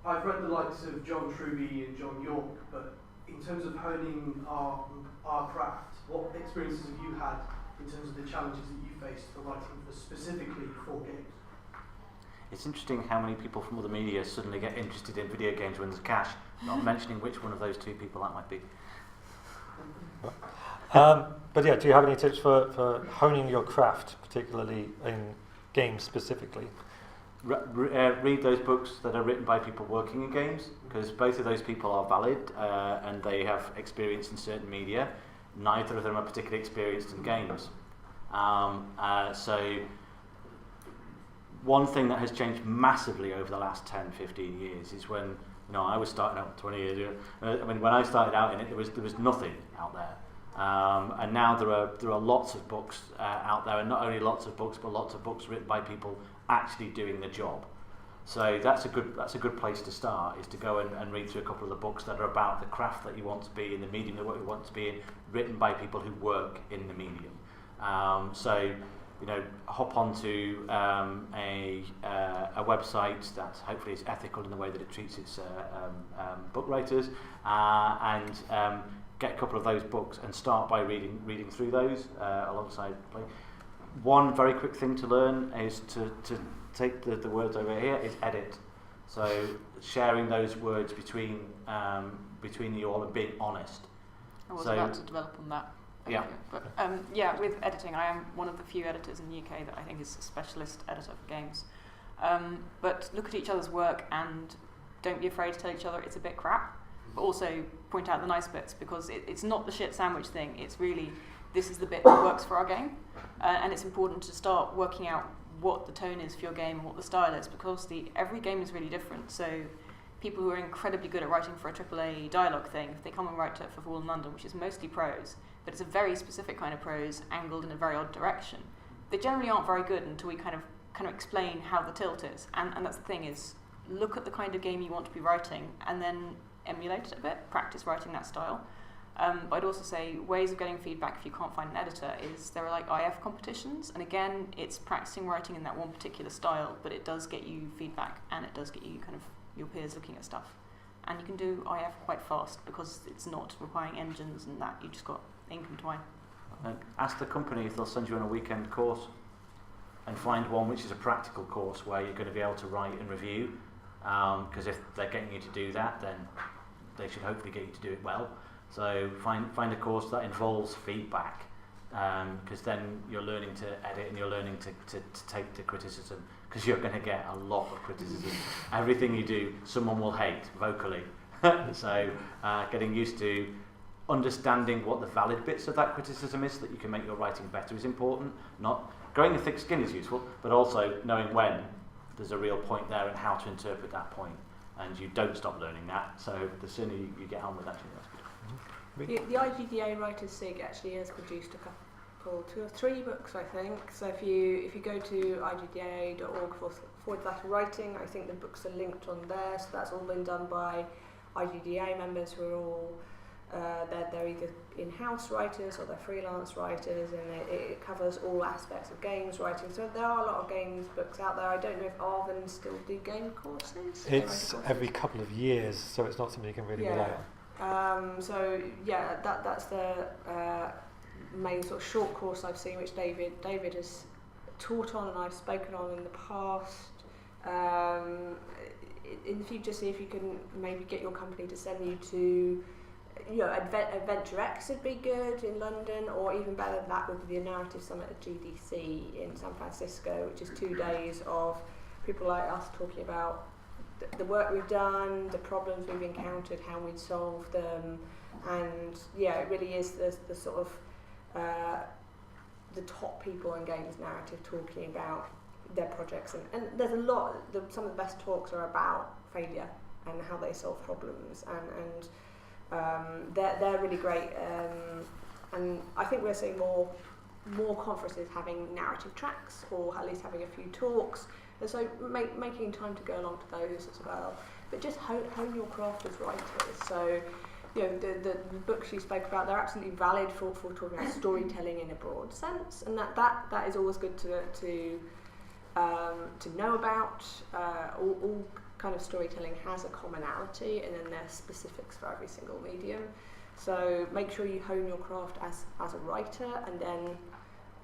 Speaker 7: I've read the likes of John Truby and John York, but in terms of honing our craft, what experiences have you had in terms of the challenges that you faced for writing specifically for games?
Speaker 3: It's interesting how many people from other media suddenly get interested in video games when there's cash, not mentioning which one of those two people that might be.
Speaker 2: But yeah, do you have any tips for honing your craft, particularly in games specifically?
Speaker 3: Read those books that are written by people working in games, because both of those people are valid and they have experience in certain media. Neither of them are particularly experienced in games. So one thing that has changed massively over the last 10, 15 years is when I was starting out 20 years ago. When I started out in it, there was nothing out there. And now there are lots of books out there, and not only lots of books, but lots of books written by people actually doing the job. So that's a good place to start, is to go and read through a couple of the books that are about the craft that you want to be in, the medium that you want to be in, written by people who work in the medium. So hop onto a website that hopefully is ethical in the way that it treats its book writers, and get a couple of those books and start by reading through those alongside playing. One very quick thing to learn is to take the words over here is edit. So sharing those words between you all and being honest.
Speaker 4: I was about to develop on that.
Speaker 3: Yeah.
Speaker 4: But with editing, I am one of the few editors in the UK that I think is a specialist editor for games. But look at each other's work and don't be afraid to tell each other it's a bit crap, but also point out the nice bits, because it's not the shit sandwich thing. It's really, this is the bit that works for our game. And it's important to start working out what the tone is for your game and what the style is, because every game is really different. So people who are incredibly good at writing for a AAA dialogue thing, if they come and write it for Varela and London, which is mostly prose, but it's a very specific kind of prose angled in a very odd direction, they generally aren't very good until we kind of explain how the tilt is. And that's the thing, is look at the kind of game you want to be writing and then emulate it a bit, practice writing that style. But I'd also say ways of getting feedback if you can't find an editor is there are like IF competitions, and again it's practicing writing in that one particular style, but it does get you feedback and it does get you kind of your peers looking at stuff. And you can do IF quite fast because it's not requiring engines and that, you just got ink and twine.
Speaker 3: And ask the company if they'll send you on a weekend course, and find one which is a practical course where you're going to be able to write and review, because if they're getting you to do that, then they should hopefully get you to do it well. So find a course that involves feedback, because then you're learning to edit and you're learning to take the criticism, because you're going to get a lot of criticism. Everything you do, someone will hate vocally. So getting used to understanding what the valid bits of that criticism is so that you can make your writing better is important. Not growing a thick skin is useful, but also knowing when there's a real point there and how to interpret that point. And you don't stop learning that, so the sooner you get on with that, that's good.
Speaker 5: The IGDA Writers SIG actually has produced a couple, 2 or 3 books, I think. So if you go to igda.org/writing, I think the books are linked on there. So that's all been done by IGDA members who are all they're either in-house writers or they're freelance writers, and it covers all aspects of games writing. So there are a lot of games books out there. I don't know if Arvin still do game courses.
Speaker 2: It's every couple of years, so it's not something you can really rely on.
Speaker 5: That's the main sort of short course I've seen, which David has taught on and I've spoken on in the past. In the future, see if you can maybe get your company to send you to, Adventure X would be good in London, or even better than that would be the Narrative Summit at GDC in San Francisco, which is 2 days of people like us talking about the work we've done, the problems we've encountered, how we'd solve them, and it really is the sort of the top people in games narrative talking about their projects, and there's a lot. Some of the best talks are about failure and how they solve problems, and they're really great. And I think we're seeing more conferences having narrative tracks, or at least having a few talks. And so making time to go along to those as well. But just hone your craft as writers. So, the books you spoke about, they're absolutely valid for talking about storytelling in a broad sense, and that is always good to know about. All kind of storytelling has a commonality, and then there's specifics for every single medium. So make sure you hone your craft as a writer, and then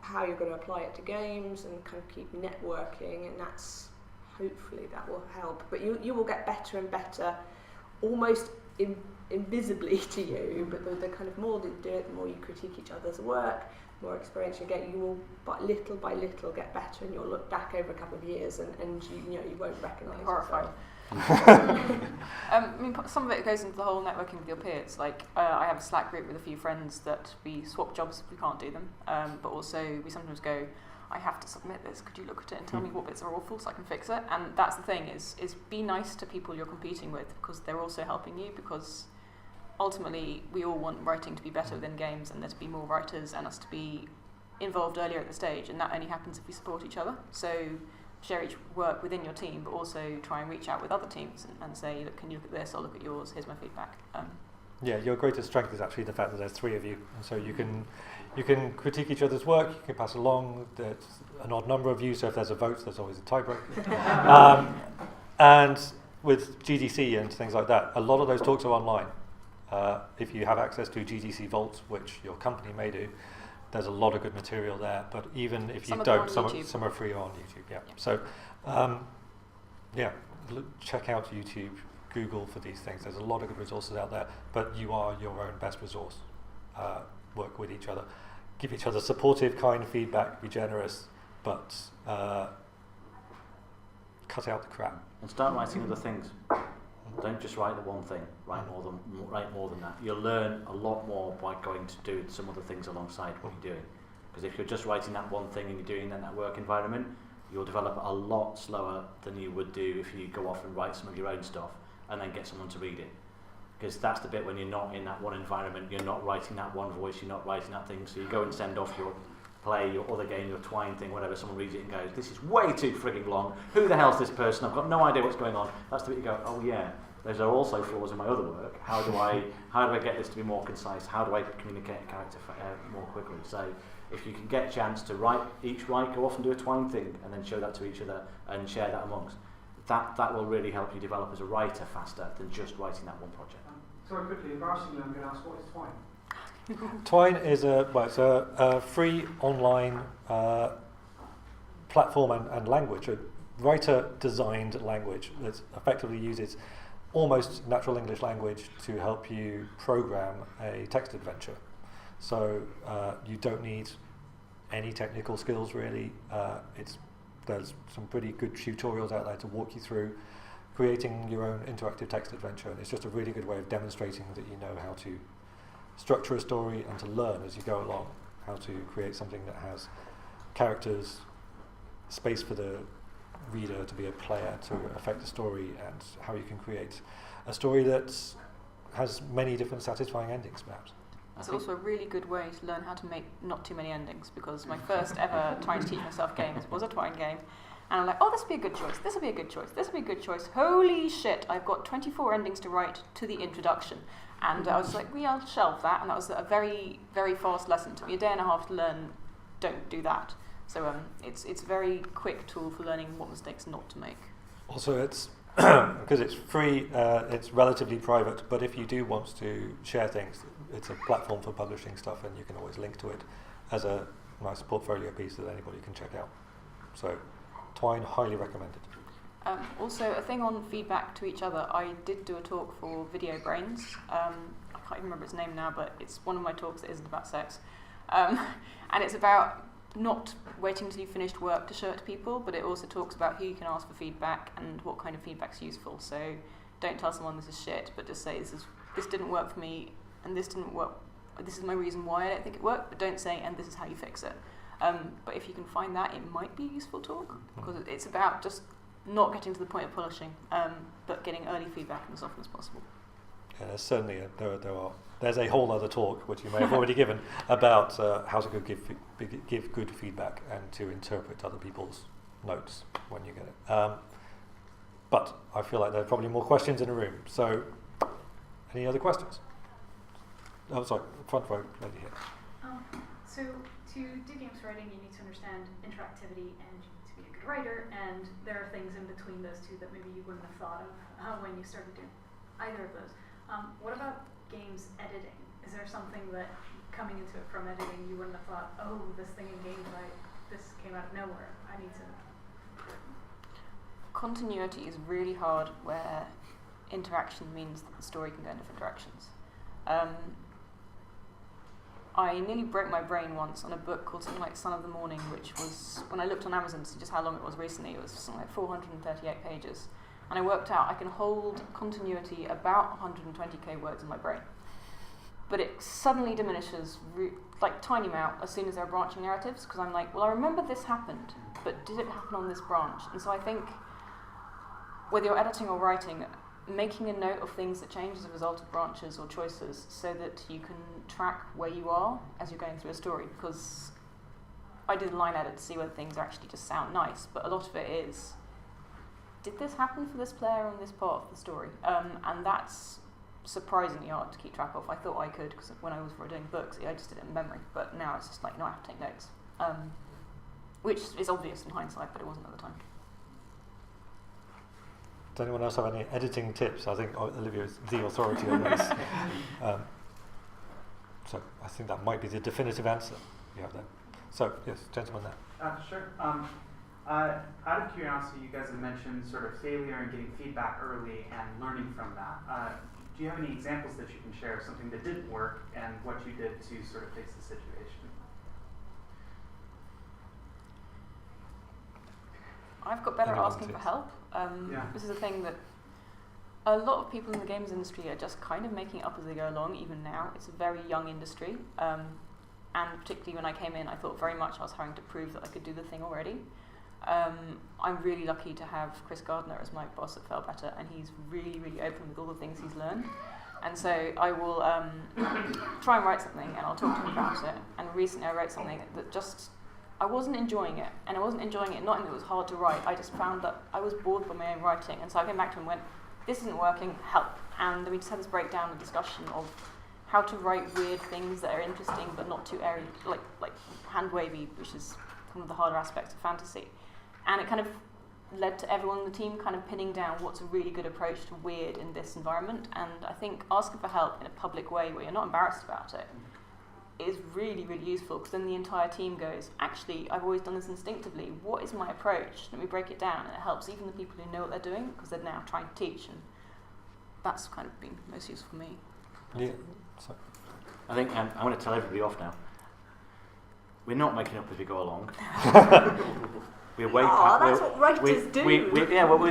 Speaker 5: how you're going to apply it to games, and kind of keep networking, and that's hopefully that will help. But you will get better and better, almost invisibly to you. But the kind of more that you do it, the more you critique each other's work, the more experience you get. You will, little by little, get better, and you'll look back over a couple of years, and you won't recognise yourself.
Speaker 4: Some of it goes into the whole networking with your peers. Like I have a Slack group with a few friends that we swap jobs if we can't do them, but also we sometimes go, I have to submit this, could you look at it and tell me what bits are awful so I can fix it? And that's the thing, is be nice to people you're competing with, because they're also helping you, because ultimately we all want writing to be better within games, and there to be more writers and us to be involved earlier at the stage, and that only happens if we support each other. So share each work within your team, but also try and reach out with other teams and say, look, can you look at this, I'll look at yours, here's my feedback.
Speaker 2: Yeah, your greatest strength is actually the fact that there's 3 of you, and so you can critique each other's work, you can pass along. There's an odd number of you, so if there's a vote, there's always a tiebreaker. And with GDC and things like that, a lot of those talks are online. If you have access to GDC Vault, which your company may do, there's a lot of good material there. But even if you don't, some are free on YouTube. Yeah. So, check out YouTube. Google for these things. There's a lot of good resources out there, but you are your own best resource. Work with each other, give each other supportive, kind feedback, be generous, but cut out the crap.
Speaker 3: And start writing other things. Don't just write the one thing. Write more than that. You'll learn a lot more by going to do some other things alongside what you're doing. Because if you're just writing that one thing and you're doing it in that work environment, you'll develop a lot slower than you would do if you go off and write some of your own stuff and then get someone to read it. Because that's the bit when you're not in that one environment, you're not writing that one voice, you're not writing that thing, so you go and send off your play, your other game, your Twine thing, whatever, someone reads it and goes, this is way too frigging long, who the hell's this person, I've got no idea what's going on. That's the bit you go, oh yeah, those are also flaws in my other work, how do I get this to be more concise, how do I communicate a character more quickly? So if you can get a chance to go off and do a Twine thing and then show that to each other and share that amongst, that will really help you develop as a writer faster than just writing that one project.
Speaker 7: Sorry, quickly, embarrassingly, I'm going to ask, what is Twine?
Speaker 2: Twine is a free online platform and language, a writer-designed language that effectively uses almost natural English language to help you program a text adventure. So you don't need any technical skills really. There's some pretty good tutorials out there to walk you through creating your own interactive text adventure, and it's just a really good way of demonstrating that you know how to structure a story and to learn as you go along how to create something that has characters, space for the reader to be a player to affect the story, and how you can create a story that has many different satisfying endings perhaps.
Speaker 4: It's also a really good way to learn how to make not too many endings, because my first ever trying to teach myself games was a Twine game, and I'm like, oh, this would be a good choice, this would be a good choice, this would be a good choice. Holy shit, I've got 24 endings to write to the introduction. And I was just like, I'll shelve that, and that was a very, very fast lesson. It took me a day and a half to learn, don't do that. So it's a very quick tool for learning what mistakes not to make.
Speaker 2: Also, it's because it's free, it's relatively private, but if you do want to share things, it's a platform for publishing stuff, and you can always link to it as a nice portfolio piece that anybody can check out. So, Twine, highly recommended.
Speaker 4: Also, a thing on feedback to each other, I did do a talk for Video Brains. I can't even remember its name now, but it's one of my talks that isn't about sex. And it's about not waiting until you've finished work to show it to people, but it also talks about who you can ask for feedback and what kind of feedback's useful. So don't tell someone this is shit, but just say this didn't work for me, and this didn't work. This is my reason why I don't think it worked, but don't say, and this is how you fix it. But if you can find that, it might be a useful talk, because it's about just not getting to the point of polishing, but getting early feedback as often as possible.
Speaker 2: Yeah, there's certainly there's a whole other talk, which you may have already given, about how to give good feedback and to interpret other people's notes when you get it. But I feel like there are probably more questions in the room. So, any other questions? Oh, sorry, front row, lady here.
Speaker 8: So to do games writing, you need to understand interactivity and you need to be a good writer, and there are things in between those two that maybe you wouldn't have thought of when you started doing either of those. What about games editing? Is there something that coming into it from editing you wouldn't have thought, oh, this thing in games, this came out of nowhere, I need to...
Speaker 4: Continuity is really hard where interaction means that the story can go in different directions. I nearly broke my brain once on a book called something like Son of the Morning, which was, when I looked on Amazon to see just how long it was recently, it was something like 438 pages. And I worked out I can hold continuity about 120k words in my brain. But it suddenly diminishes, like tiny amount, as soon as there are branching narratives, because I'm like, well, I remember this happened, but did it happen on this branch? And so I think, whether you're editing or writing, making a note of things that change as a result of branches or choices so that you can track where you are as you're going through a story, because I did a line edit to see whether things actually just sound nice, but a lot of it is, did this happen for this player on this part of the story? And that's surprisingly hard to keep track of. I thought I could, because when I was doing books, I just did it in memory, but now it's just like, no, I have to take notes. Which is obvious in hindsight, but it wasn't at the time.
Speaker 2: Does anyone else have any editing tips? I think Olivia is the authority on this. So I think that might be the definitive answer you have there. So, yes, gentleman there.
Speaker 9: Sure. Out of curiosity, you guys have mentioned sort of failure and getting feedback early and learning from that. Do you have any examples that you can share of something that didn't work and what you did to sort of fix the situation?
Speaker 4: I've got better at
Speaker 2: Anyone
Speaker 4: asking for
Speaker 2: too.
Speaker 4: help. This is a thing that a lot of people in the games industry are just kind of making it up as they go along, even now. It's a very young industry. And particularly when I came in, I thought very much I was having to prove that I could do the thing already. I'm really lucky to have Chris Gardner as my boss at Fell Better, and he's really, really open with all the things he's learned. And so I will try and write something, and I'll talk to him about it. And recently I wrote something that just, I wasn't enjoying it. And I wasn't enjoying it, not in that it was hard to write, I just found that I was bored by my own writing. And so I came back to him and went, this isn't working, help. And then we just had this breakdown and discussion of how to write weird things that are interesting but not too airy, like hand-wavy, which is one of the harder aspects of fantasy. And it kind of led to everyone in the team kind of pinning down what's a really good approach to weird in this environment. And I think asking for help in a public way where you're not embarrassed about it is really, really useful, because then the entire team goes, actually, I've always done this instinctively. What is my approach? Let me break it down. And it helps even the people who know what they're doing, because they're now trying to teach. And that's kind of been most useful for me.
Speaker 2: Yeah. So.
Speaker 3: I think I'm going to tell everybody off now. We're not making up as we go along. We're way
Speaker 5: that's what writers do.
Speaker 3: We're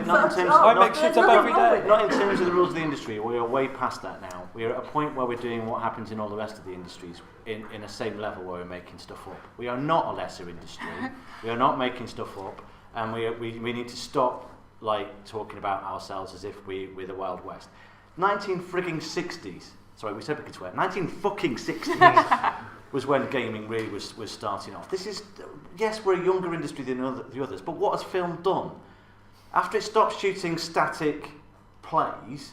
Speaker 3: not in terms.
Speaker 2: I make shit up every day.
Speaker 3: Not in terms of the rules of the industry. We are way past that now. We are at a point where we're doing what happens in all the rest of the industries in a same level where we're making stuff up. We are not a lesser industry. We are not making stuff up, and we need to stop talking about ourselves as if we're the Wild West. 1960s. Sorry, we said we could swear. 1960s was when gaming really was starting off. This is, yes, we're a younger industry than the others, but what has film done? After it stopped shooting static plays,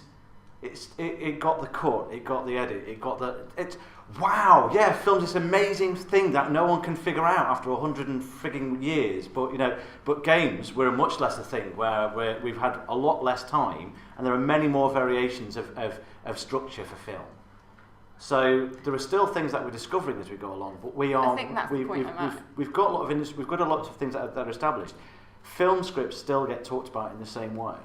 Speaker 3: it got the cut, it got the edit, wow, yeah, film's this amazing thing that no one can figure out after 100 and frigging years. But games were a much lesser thing where we've had a lot less time, and there are many more variations of structure for film. So there are still things that we're discovering as we go along, but we've got a lot of industry, we've got a lot of things that are established. Film scripts still get talked about in the same way.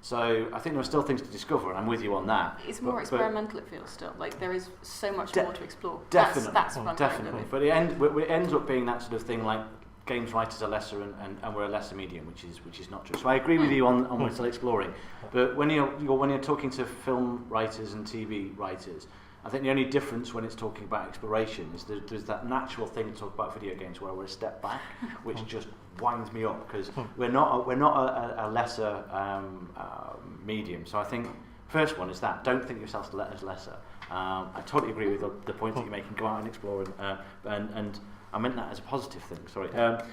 Speaker 3: So I think there are still things to discover, and I'm with you on that.
Speaker 4: It's more experimental, it feels still. Like there is so much more to explore.
Speaker 3: Definitely,
Speaker 4: that's what I'm
Speaker 3: definitely. But it ends up being that sort of thing, like games writers are lesser and we're a lesser medium, which is not true. So I agree with you on we're still exploring. But when you're talking to film writers and TV writers, I think the only difference when it's talking about exploration is there's that natural thing to talk about video games where we're a step back, which just winds me up, because we're not a lesser medium. So I think first one is that don't think yourself as lesser. I totally agree with the point that you're making. Go out and explore, and I meant that as a positive thing. Sorry, but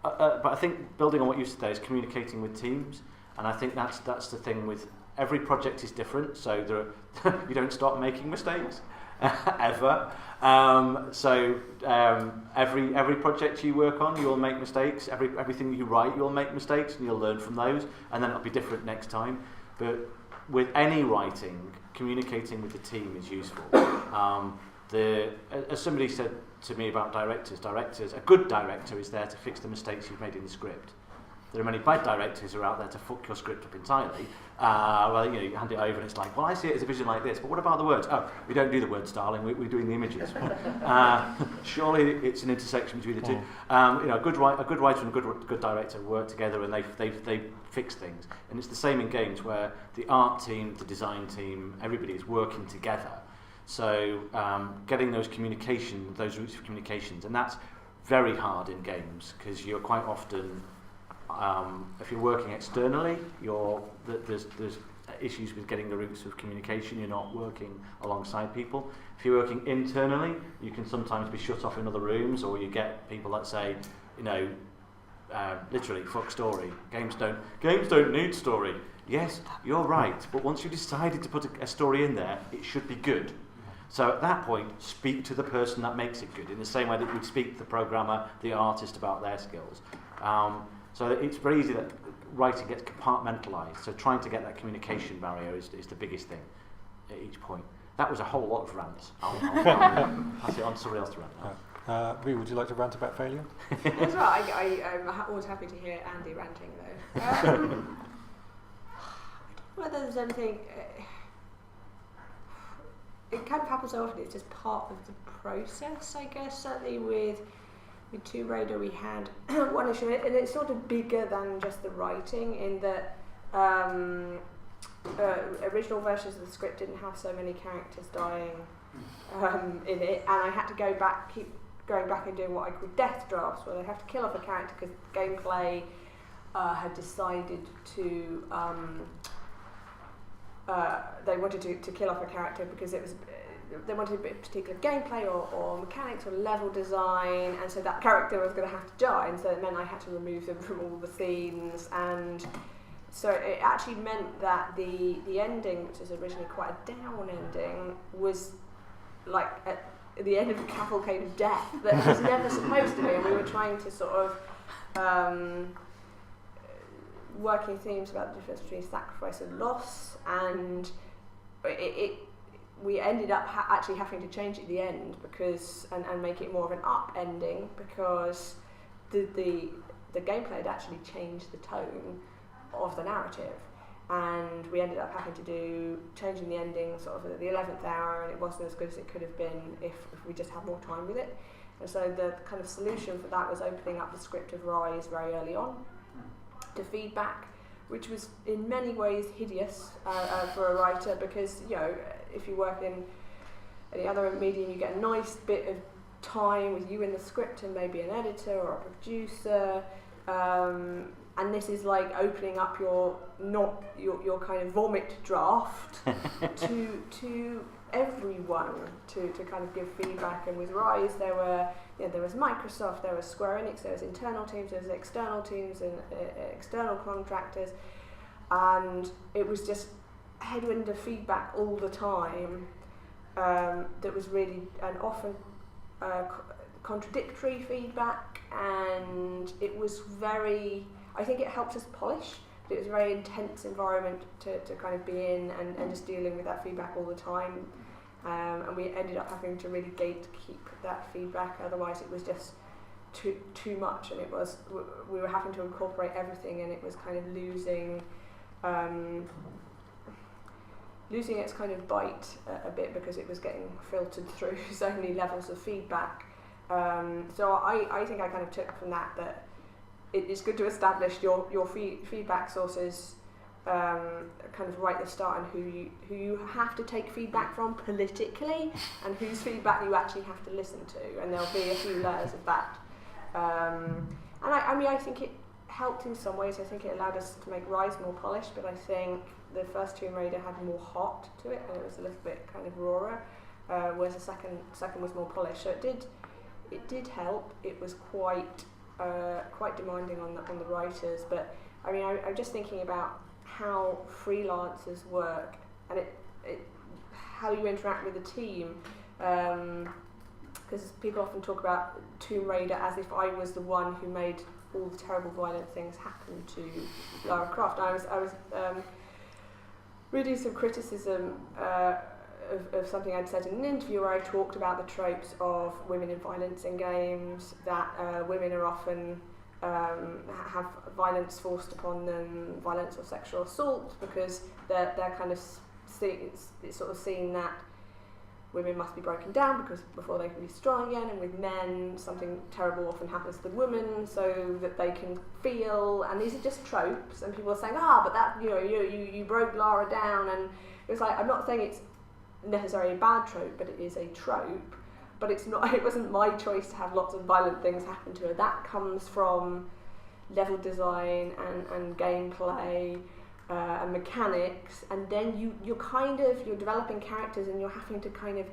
Speaker 3: I think building on what you said there is communicating with teams, and I think that's the thing with. Every project is different, so you don't start making mistakes ever. Every project you work on, you'll make mistakes. Everything you write, you'll make mistakes, and you'll learn from those, and then it'll be different next time. But with any writing, communicating with the team is useful. As somebody said to me about directors, a good director is there to fix the mistakes you've made in the script. There are many bad directors who are out there to fuck your script up entirely. You hand it over and it's like, well, I see it as a vision like this, but what about the words? Oh, we don't do the words, darling. We're doing the images. Surely it's an intersection between the two. A good writer and a good director work together, and they fix things. And it's the same in games where the art team, the design team, everybody is working together. So getting those routes of communications, and that's very hard in games because you're quite often. If you're working externally, there's issues with getting the routes of communication. You're not working alongside people. If you're working internally, you can sometimes be shut off in other rooms, or you get people that say, literally fuck story. Games don't need story. Yes, you're right, but once you've decided to put a story in there, it should be good. So at that point, speak to the person that makes it good, in the same way that you'd speak to the programmer, the artist about their skills. So it's very easy that writing gets compartmentalised, so trying to get that communication barrier is the biggest thing at each point. That was a whole lot of rants. I'll pass it on to somebody else to rant now.
Speaker 2: Rhi, would you like to rant about failure?
Speaker 5: That's right. I'm always happy to hear Andy ranting though. Whether there's anything, it kind of happens so often. It's just part of the process, I guess. Certainly with Tomb Raider, we had one issue, and it's sort of bigger than just the writing. In that original versions of the script didn't have so many characters dying in it, and I had to keep going back and doing what I call death drafts, where they have to kill off a character because gameplay had decided to they wanted to kill off a character because it was they wanted a particular gameplay or mechanics or level design, and so that character was going to have to die, and so it meant I had to remove them from all the scenes, and so it actually meant that the ending, which was originally quite a down ending, was like at the end of the cavalcade of death that was never supposed to be, and we were trying to sort of working themes about the difference between sacrifice and loss, and we ended up actually having to change it at the end because and make it more of an up ending because the gameplay had actually changed the tone of the narrative, and we ended up having to do changing the ending sort of at the 11th hour, and it wasn't as good as it could have been if we just had more time with it. And so the kind of solution for that was opening up the script of Rise very early on to feedback, which was in many ways hideous for a writer, because if you work in any other medium, you get a nice bit of time with you in the script and maybe an editor or a producer, and this is like opening up your kind of vomit draft to everyone to kind of give feedback. And with Rise, there was Microsoft, there was Square Enix, there was internal teams, there was external teams and external contractors, and it was just headwind of feedback all the time that was really and often contradictory feedback, and it was I think it helped us polish, but it was a very intense environment to kind of be in and just dealing with that feedback all the time. And we ended up having to really gatekeep that feedback, otherwise it was just too much, and we were having to incorporate everything, and it was kind of losing its kind of bite a bit because it was getting filtered through so many levels of feedback. So I think I kind of took from that it's good to establish your feedback sources kind of right at the start, and who you have to take feedback from politically, and whose feedback you actually have to listen to, and there'll be a few layers of that. And I think it helped in some ways. I think it allowed us to make Rise more polished, but I think the first Tomb Raider had more heart to it, and it was a little bit kind of rawer, whereas the second was more polished. So it did help. It was quite demanding on the writers, but I mean, I'm just thinking about how freelancers work and how you interact with the team, because people often talk about Tomb Raider as if I was the one who made all the terrible violent things happen to Lara Croft. I was reading some criticism of something I'd said in an interview where I talked about the tropes of women in violence in games, that women are often have violence forced upon them, violence or sexual assault, because they're kind of it's sort of seen that women must be broken down because before they can be strong again, and with men something terrible often happens to the woman so that they can feel, and these are just tropes, and people are saying, but that you broke Lara down, and it was like, I'm not saying it's necessarily a bad trope, but it is a trope. But it's not. It wasn't my choice to have lots of violent things happen to her. That comes from level design and gameplay and mechanics, and then you're developing characters, and you're having to kind of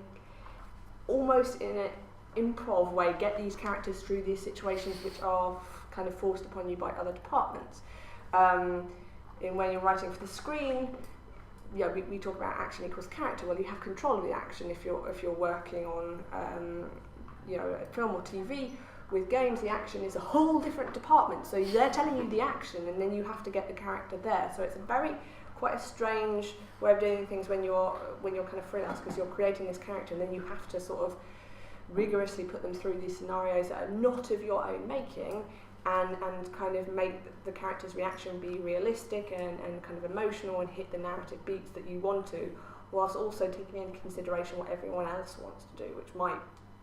Speaker 5: almost in an improv way get these characters through these situations which are kind of forced upon you by other departments. And when you're writing for the screen, yeah, we talk about action equals character. Well, you have control of the action if you're working on film or TV. With games, the action is a whole different department. So they're telling you the action, and then you have to get the character there. So it's quite a strange way of doing things when you're kind of freelance, because you're creating this character, and then you have to sort of rigorously put them through these scenarios that are not of your own making, and kind of make the character's reaction be realistic and kind of emotional and hit the narrative beats that you want to, whilst also taking into consideration what everyone else wants to do, which might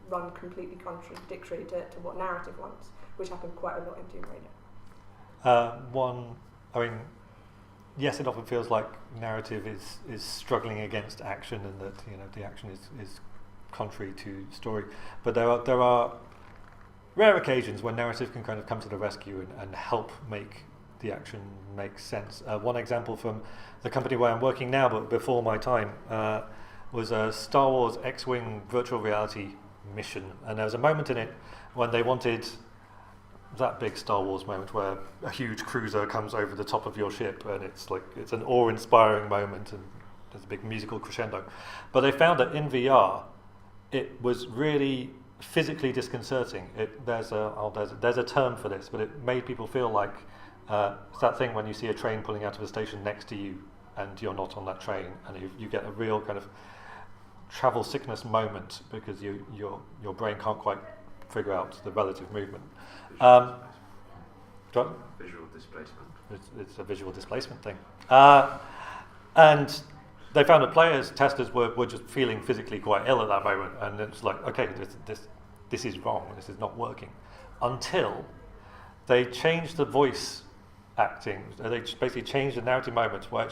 Speaker 5: run completely contradictory to what narrative wants, which happened quite a lot in Tomb Raider.
Speaker 2: Yes, it often feels like narrative is struggling against action, and that the action is contrary to story. But there are rare occasions when narrative can kind of come to the rescue and help make the action make sense. One example from the company where I'm working now, but before my time, was a Star Wars X-Wing virtual reality mission, and there was a moment in it when they wanted that big Star Wars moment where a huge cruiser comes over the top of your ship, and it's an awe-inspiring moment, and there's a big musical crescendo. But they found that in VR, it was really physically disconcerting. There's a term for this, but it made people feel like it's that thing when you see a train pulling out of a station next to you, and you're not on that train, and you get a real kind of travel sickness moment because your brain can't quite figure out the relative movement.
Speaker 6: Visual displacement.
Speaker 2: It's a visual displacement thing. And they found that testers were just feeling physically quite ill at that moment, and it's like, okay, this is wrong, this is not working. Until they changed the voice acting, they basically changed the narrative moments where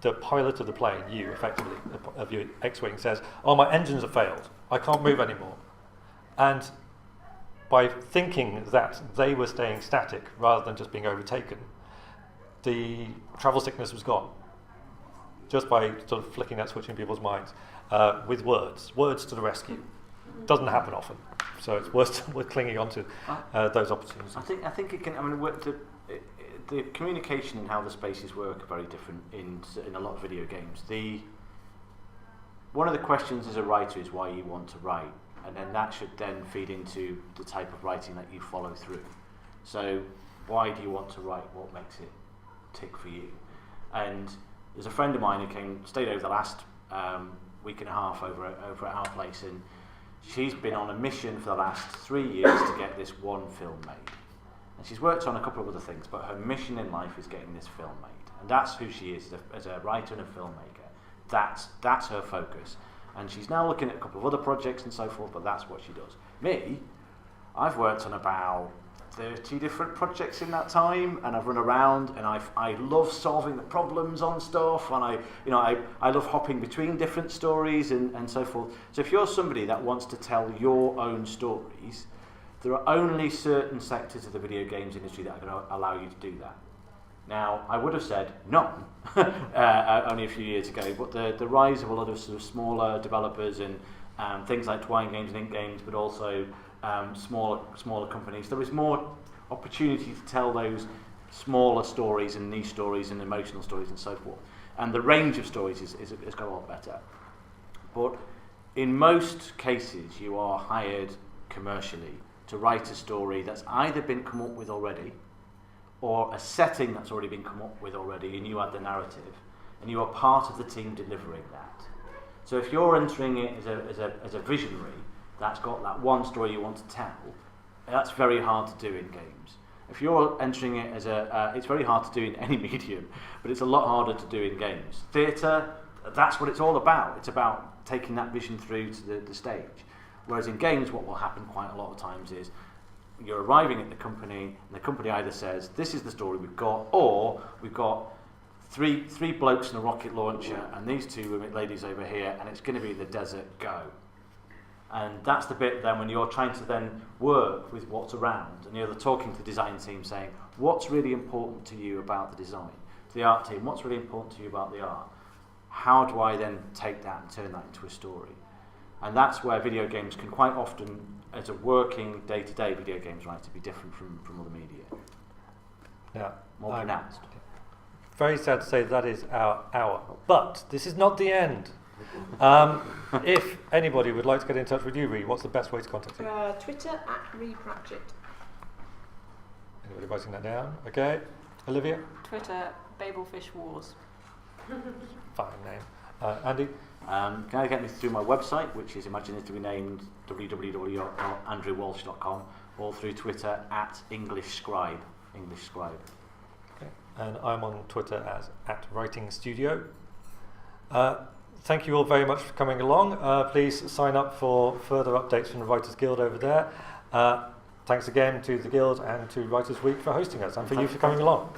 Speaker 2: the pilot of the plane, you effectively, of your X-Wing, says, oh, my engines have failed, I can't move anymore. And by thinking that they were staying static rather than just being overtaken, the travel sickness was gone. Just by sort of flicking that switch in people's minds with words to the rescue. Doesn't happen often, so it's worth clinging on to those opportunities.
Speaker 3: I think it can. I mean, the communication and how the spaces work are very different in a lot of video games. One of the questions as a writer is why you want to write, and then that should then feed into the type of writing that you follow through. So, why do you want to write? What makes it tick for you? And there's a friend of mine who stayed over the last week and a half over at our place, and she's been on a mission for the last 3 years to get this one film made. And she's worked on a couple of other things, but her mission in life is getting this film made. And that's who she is as a writer and a filmmaker. That's her focus. And she's now looking at a couple of other projects and so forth, but that's what she does. Me, I've worked on about 30 different projects in that time, and I've run around, and I love solving the problems on stuff, and I love hopping between different stories and so forth. So if you're somebody that wants to tell your own stories, there are only certain sectors of the video games industry that are going to allow you to do that. Now, I would have said none only a few years ago, but the rise of a lot of sort of smaller developers and things like Twine Games and Ink Games, but also smaller companies, there is more opportunity to tell those smaller stories and niche stories and emotional stories and so forth. And the range of stories has got a lot better. But in most cases, you are hired commercially to write a story that's either been come up with already, or a setting that's already been come up with already, and you add the narrative, and you are part of the team delivering that. So if you're entering it as a visionary that's got that one story you want to tell, that's very hard to do in games. If you're entering it as it's very hard to do in any medium, but it's a lot harder to do in games. Theatre, that's what it's all about. It's about taking that vision through to the stage. Whereas in games, what will happen quite a lot of times is you're arriving at the company, and the company either says, this is the story we've got, or we've got three blokes in a rocket launcher, and these two ladies over here, and it's going to be the desert, go. And that's the bit then when you're trying to then work with what's around, and you're talking to the design team saying, what's really important to you about the design? To the art team, what's really important to you about the art? How do I then take that and turn that into a story? And that's where video games can quite often as a working day-to-day video games writer, be different from other media?
Speaker 2: Now,
Speaker 3: More
Speaker 2: I'm
Speaker 3: pronounced.
Speaker 2: very sad to say that is our hour. But this is not the end. If anybody would like to get in touch with you, Rhi, what's the best way to contact you?
Speaker 5: Twitter at Rhianna Pratchett.
Speaker 2: Anybody writing that down? Okay. Olivia?
Speaker 4: Twitter, Babelfish Wars.
Speaker 2: Fine name. Andy?
Speaker 3: Can I get me through my website, which is imagined to be named www.andrewwalsh.com, or through Twitter at English Scribe.
Speaker 2: Okay. And I'm on Twitter as @WritingStudio. Thank you all very much for coming along. Please sign up for further updates from the Writers Guild over there. Thanks again to the Guild and to Writers Week for hosting us, and for you for coming along.